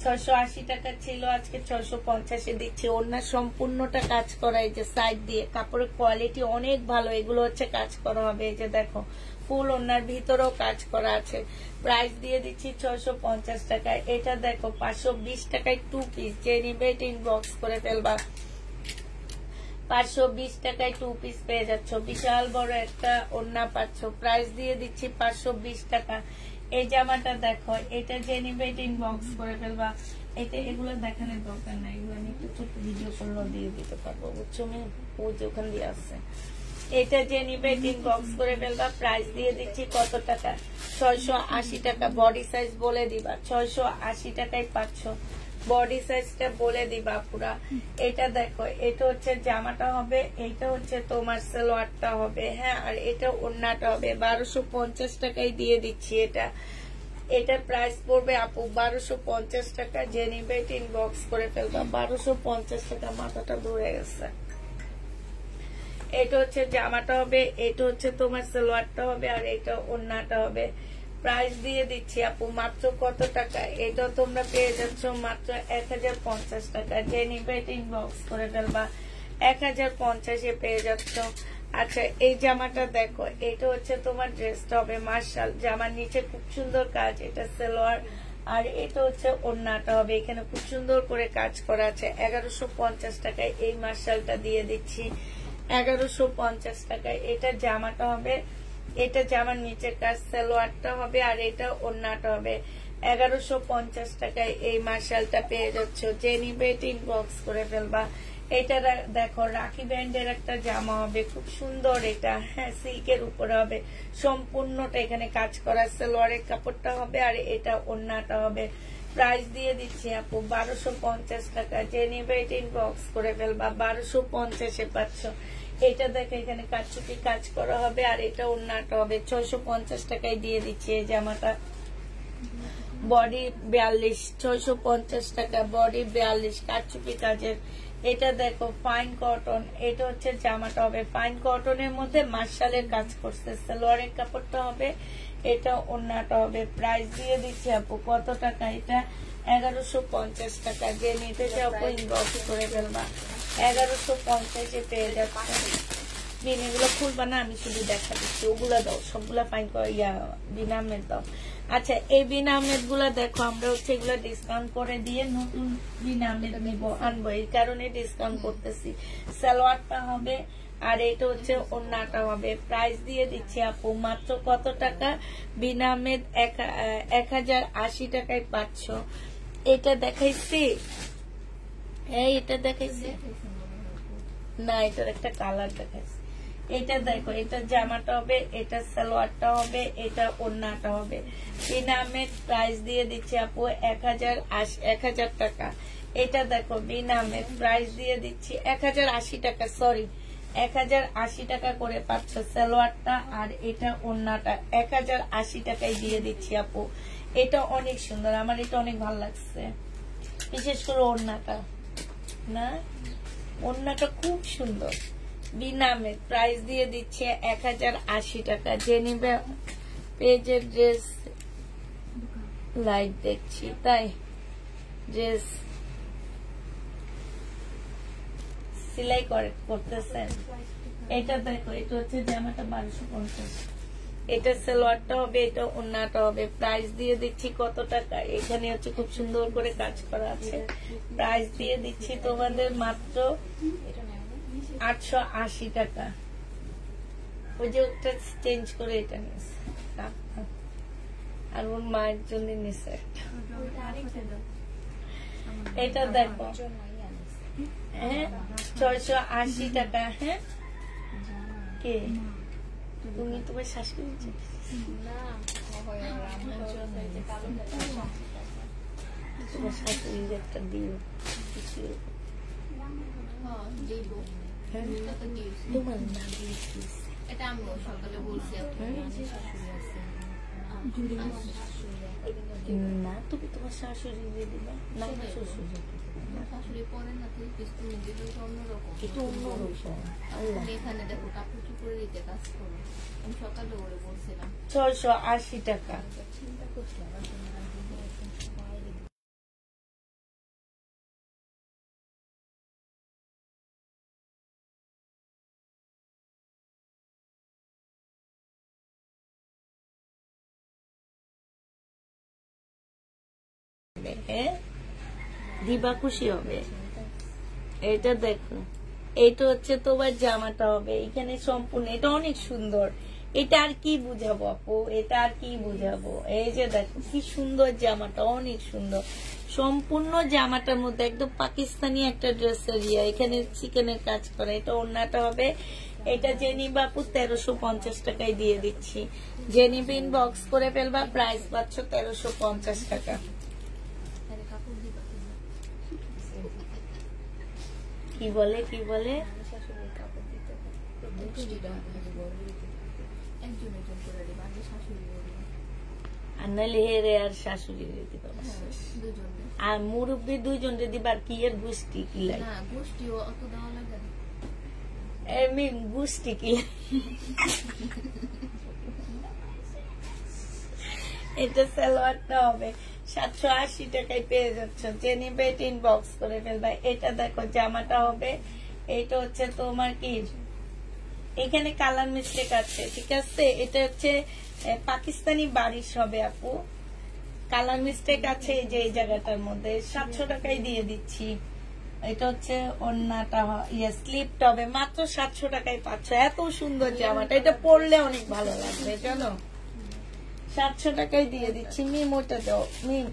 [SPEAKER 1] 680 টাকা ছিল, আজকে 650 দিচ্ছি। ওনার সম্পূর্ণটা কাজ করা, এই যে সাইড দিয়ে কাপড়ের কোয়ালিটি অনেক ভালো। এগুলো হচ্ছে কাজ করা হবে, এই যে দেখো ফুল ওনার ভিতরেও কাজ করা আছে। প্রাইস দিয়ে দিচ্ছি 650 টাকায়। এটা দেখো 520 টাকায় 2 পিস, যে নিবে এটা ইনবক্স করে ফেলবা। 520 টাকায় 2 পিস পেয়ে যাচ্ছ। বিশাল বড় একটা ওড়না পাচ্ছ। প্রাইস দিয়ে দিচ্ছি 520 টাকা। এই জামাটা দেখো, এটা যে নিবে এটা ইনবক্স করে ফেলবা। এটা এগুলো দেখানোর দরকার নাই, এগুলো আমি একটু ছোট্ট ভিডিও করলেও দিয়ে দিতে পারবো, বুঝছো? ওই যে ওখান দিয়ে আসছে। এটা যে নিবে এটা ইনবক্স করে ফেলবা। প্রাইস দিয়ে দিচ্ছি কত টাকা? 680 টাকা। বডি সাইজ বলে দিবা, 680 টাকায় পাচ্ছ। বডি সাইজটা বলে দিবা পুরা। এটা দেখো, এটা হচ্ছে জামাটা হবে, এটা হচ্ছে তোমার সালোয়ারটা হবে, হ্যাঁ, আর এটা ওড়নাটা হবে। 1250 টাকায় দিয়ে দিচ্ছি এটা। এটা প্রাইস পড়বে আপু 1250 টাকা। যে নিবে এটা ইনবক্স করে ফেলবা। 1250 টাকা। মাথাটা ধরে গেছে। এটা হচ্ছে জামাটা হবে, এটা হচ্ছে তোমার সালোয়ারটা হবে, আর এটা ওড়নাটা হবে। প্রাইস দিয়ে দিচ্ছি আপু মাত্র কত টাকা? এটা তোমরা পেয়ে যাচ্ছ মাত্র 1050 টাকা। যে নিবে এটা ইনবক্স করে ফেলবা। 1050 পেয়ে যাচ্ছ। আচ্ছা, এই জামাটা দেখো, এটা হচ্ছে তোমার ড্রেসটা হবে। মার্শাল, জামার নিচে খুব সুন্দর কাজ, এটা সালোয়ার, আর এটা হচ্ছে ওড়নাটা হবে। এখানে খুব সুন্দর করে কাজ করা আছে। 1150 টাকায় এই মার্শালটা দিয়ে দিচ্ছি। 1150 টাকায় এটা জামাটা হবে। এটা জামার নিচের কাজ, সালোয়ারটা হবে, আর এটা ওড়নাটা হবে। 1150 টাকায় এই মার্শালটা পেয়ে যাচ্ছ। যে নিবে এটা ইনবক্স করে ফেলবা। এটা দেখো, রাখি ব্যান্ডের একটা জামা হবে, খুব সুন্দর এটা, হ্যাঁ, সিল্কের উপরে হবে। সম্পূর্ণটা এখানে কাজ করা। সালোয়ারের কাপড়টা হবে, আর এটা ওড়নাটা হবে। প্রাইস দিয়ে দিচ্ছি আপু 1250 টাকা। যে নিবে এটা ইনবক্স করে ফেলবা। 1250 পাচ্ছ। এটা দেখো, এখানে কাটচুপি কাজ করা হবে, আর এটা ওড়নাটা হবে। 650 টাকায় দিয়ে দিচ্ছি এই জামাটা। বডি 42, 650 টাকা। বডি 42, কাটচুপি কাজের। এটা দেখো ফাইন কটন, এটা হচ্ছে জামাটা হবে। ফাইন কটনের মধ্যে মার্শালের কাজ করছে। সালোয়ারের কাপড়টা হবে, এটা ওড়নাটা হবে। প্রাইস দিয়ে দিচ্ছি আপু কত টাকা? এটা 1150 টাকা। যে নিতে চাও ইনবক্স করে ফেলবা। 1150 পেয়ে যাচ্ছে। এগুলো খুলবা না, আমি শুধু দেখা দিচ্ছি। ওগুলা দাও, সবগুলা ফাইন বিনা আহমেদ দাও। আচ্ছা, এই বিনা আহমেদ গুলা দেখো, আমরা হচ্ছে এগুলো ডিসকাউন্ট করে দিয়ে নতুন বিনা আহমেদ নিবো, আনবো, এই কারণে ডিসকাউন্ট করতেছি। সালোয়ারটা হবে, আর এটা হচ্ছে ওড়নাটা হবে। প্রাইস দিয়ে দিচ্ছি আপু মাত্র কত টাকা? বিনা আহমেদ 1080 টাকায় পাচ্ছ। এটা দেখাইছি, এটা দেখাইছি না, এটার একটা কালার দেখাইছি। এটা দেখো, এটা জামাটা হবে, এটা সালোয়ারটা হবে, এটা ওড়নাটা হবে। বিনা আহমেদ প্রাইস দিয়ে দিচ্ছি আপু 1080 টাকা। এটা দেখো বিনা আহমেদ প্রাইস দিয়ে দিচ্ছি 1080 টাকা, সরি 1080 টাকা করে পাচ্ছ। সালোয়ারটা আর এটা ওড়নাটা 1080 টাকায় দিয়ে দিচ্ছি আপু। এটা অনেক সুন্দর, আমার এটা অনেক ভালো লাগছে, বিশেষ করে ওড়নাটা, না ওড়নাটা খুব সুন্দর। বিনা আহমেদ প্রাইস দিয়ে দিচ্ছে 1080 টাকা। যে নিবে পেজের ড্রেস লাইভ দেখছি, তাই ড্রেস সেলাই করতেছেন। এটা দেখো, এটা হচ্ছে জামাটা 1250, এটা সালোয়ারটা হবে, এটা ওড়নাটা হবে। প্রাইস দিয়ে দিচ্ছি কত টাকা? এখানে হচ্ছে খুব সুন্দর করে কাজ করা আছে। প্রাইস দিয়ে দিচ্ছি তোমাদের মাত্র 880 টাকা। ওই যে ওটা চেঞ্জ করে এটা নিয়েছে, আর ওর মায়ের জন্য নিয়েছে একটা। এটা দেখো, হ্যাঁ 680 টাকা। হ্যাঁ, কে তুমি? তোমার শাশুড়ি? তোমার শাশুড়ির একটা দিও, তোমার না
[SPEAKER 3] এটা আমি সকালে বলছি।
[SPEAKER 1] না তুমি তোমার শাশুড়ি দিয়ে দিবা না শ্বশুর
[SPEAKER 3] শাশুড়ি পরে না তুই পিস্তল দিলে অন্যরকম,
[SPEAKER 1] একটু অন্যরকম। আল্লাহ
[SPEAKER 3] এখানে দেখো কাপড় চুপড়ে দিতে কাজ করো, আমি সকালে ওরে বলছিলাম
[SPEAKER 1] 680 টাকা।
[SPEAKER 3] চিন্তা করছি আবার
[SPEAKER 1] দিবা খুশি হবে। এটা দেখো, এটা হচ্ছে তোমার জামাটা হবে এখানে সম্পূর্ণ, এটা অনেক সুন্দর। এটা আর কি বুঝাবো আপু, এটা আর কি বুঝাবো। এই যে দেখো কি সুন্দর জামাটা, অনেক সুন্দর। সম্পূর্ণ জামাটার মধ্যে একদম পাকিস্তানি একটা ড্রেসের এখানে চিকেনের কাজ করে। এটা ওড়নাটা হবে, এটা জেনি বাপু 1350 টাকায় দিয়ে দিচ্ছি। জেনি বিন বক্স করে ফেলবা, প্রাইস পাচ্ছ 1350 টাকা। কি বলে কি বলে আর নাহলে হেরে আর শাশুড়ি দিবা, আর মুরব্বী দুইজন দিবার কি এর গোষ্ঠী কি লাগে,
[SPEAKER 3] গোষ্ঠীও অত দেওয়া লাগে না,
[SPEAKER 1] এমনি গোষ্ঠী কি এটা সালোয়ারটা হবে 780 টাকায় পেয়ে যাচ্ছ। জেনি বেট ইনবক্স করে ফেলবা। এটা দেখো জামাটা হবে, এটা হচ্ছে তোমার কি এখানে কালার মিস্টেক আছে, ঠিক আছে। এটা হচ্ছে পাকিস্তানি বারিশ হবে আপু, কালার মিস্টেক আছে এই যে এই জায়গাটার মধ্যে। 700 টাকায় দিয়ে দিচ্ছি। এটা হচ্ছে ওন্নাটা, স্লিপটা হবে মাত্র 700 টাকায় পাচ্ছ। এত সুন্দর জামাটা, এটা পরলে অনেক ভালো লাগবে জানো। 700 টাকায় দিয়ে দিচ্ছি। মিম ওটা দাও, মিম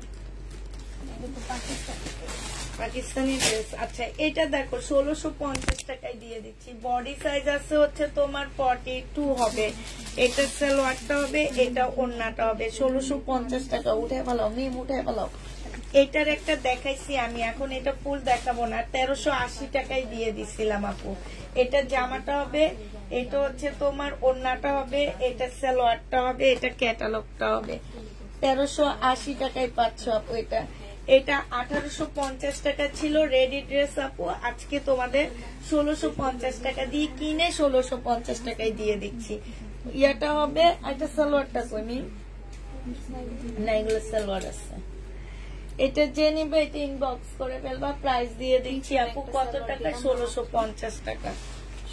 [SPEAKER 1] পাকিস্তানি ড্রেস। আচ্ছা এটা দেখো 1650 টাকায় দিয়ে দিচ্ছি। বডি সাইজ আছে হচ্ছে তোমার 42 হবে। এটা সালোয়ারটা হবে, এটা ওড়নাটা হবে। 1650 টাকা। উঠে ভালো মিম, উঠে ভালো। এটার একটা দেখাইছি আমি, এখন এটা ফুল দেখাবো না। 1380 টাকায় দিয়ে দিছিলাম আপু। এটা জামাটা হবে, এটা হচ্ছে তোমার ওড়নাটা হবে, এটা সালোয়ারটা হবে, এটা ক্যাটালগটা হবে। 1380 টাকায় পাচ্ছ আপু। এটা এটা 1850 টাকা ছিল রেডি ড্রেস আপু, আজকে তোমাদের 1650 টাকা দিয়ে কিনে 1650 টাকায় দিয়ে দিচ্ছি। ইয়াটা হবে, এটা সালোয়ারটা কমি না, এগুলো সালোয়ার আছে। এটা যে নিবে এটা ইনবক্স করে ফেলবা, প্রাইস দিয়ে দিচ্ছি আপু কত টাকা, 1650 টাকা।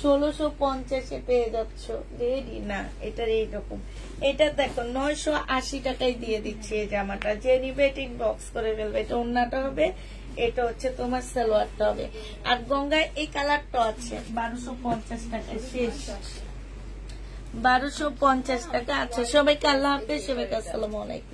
[SPEAKER 1] 1650 পেয়ে যাচ্ছ রেডি না, এটার এইরকম। এটা দেখো 980 টাকায় দিয়ে দিচ্ছি এই জামাটা। যে নিবে এটা ইনবক্স করে ফেলবে। এটা ওড়নাটা হবে, এটা হচ্ছে তোমার সালোয়ারটা হবে। আর গঙ্গায় এই কালারটা আছে 1250 টাকা, শেষ 1250 টাকা। আচ্ছা সবাইকে আল্লাহ হাফেজ, সবাইকে আসসালামু আলাইকুম।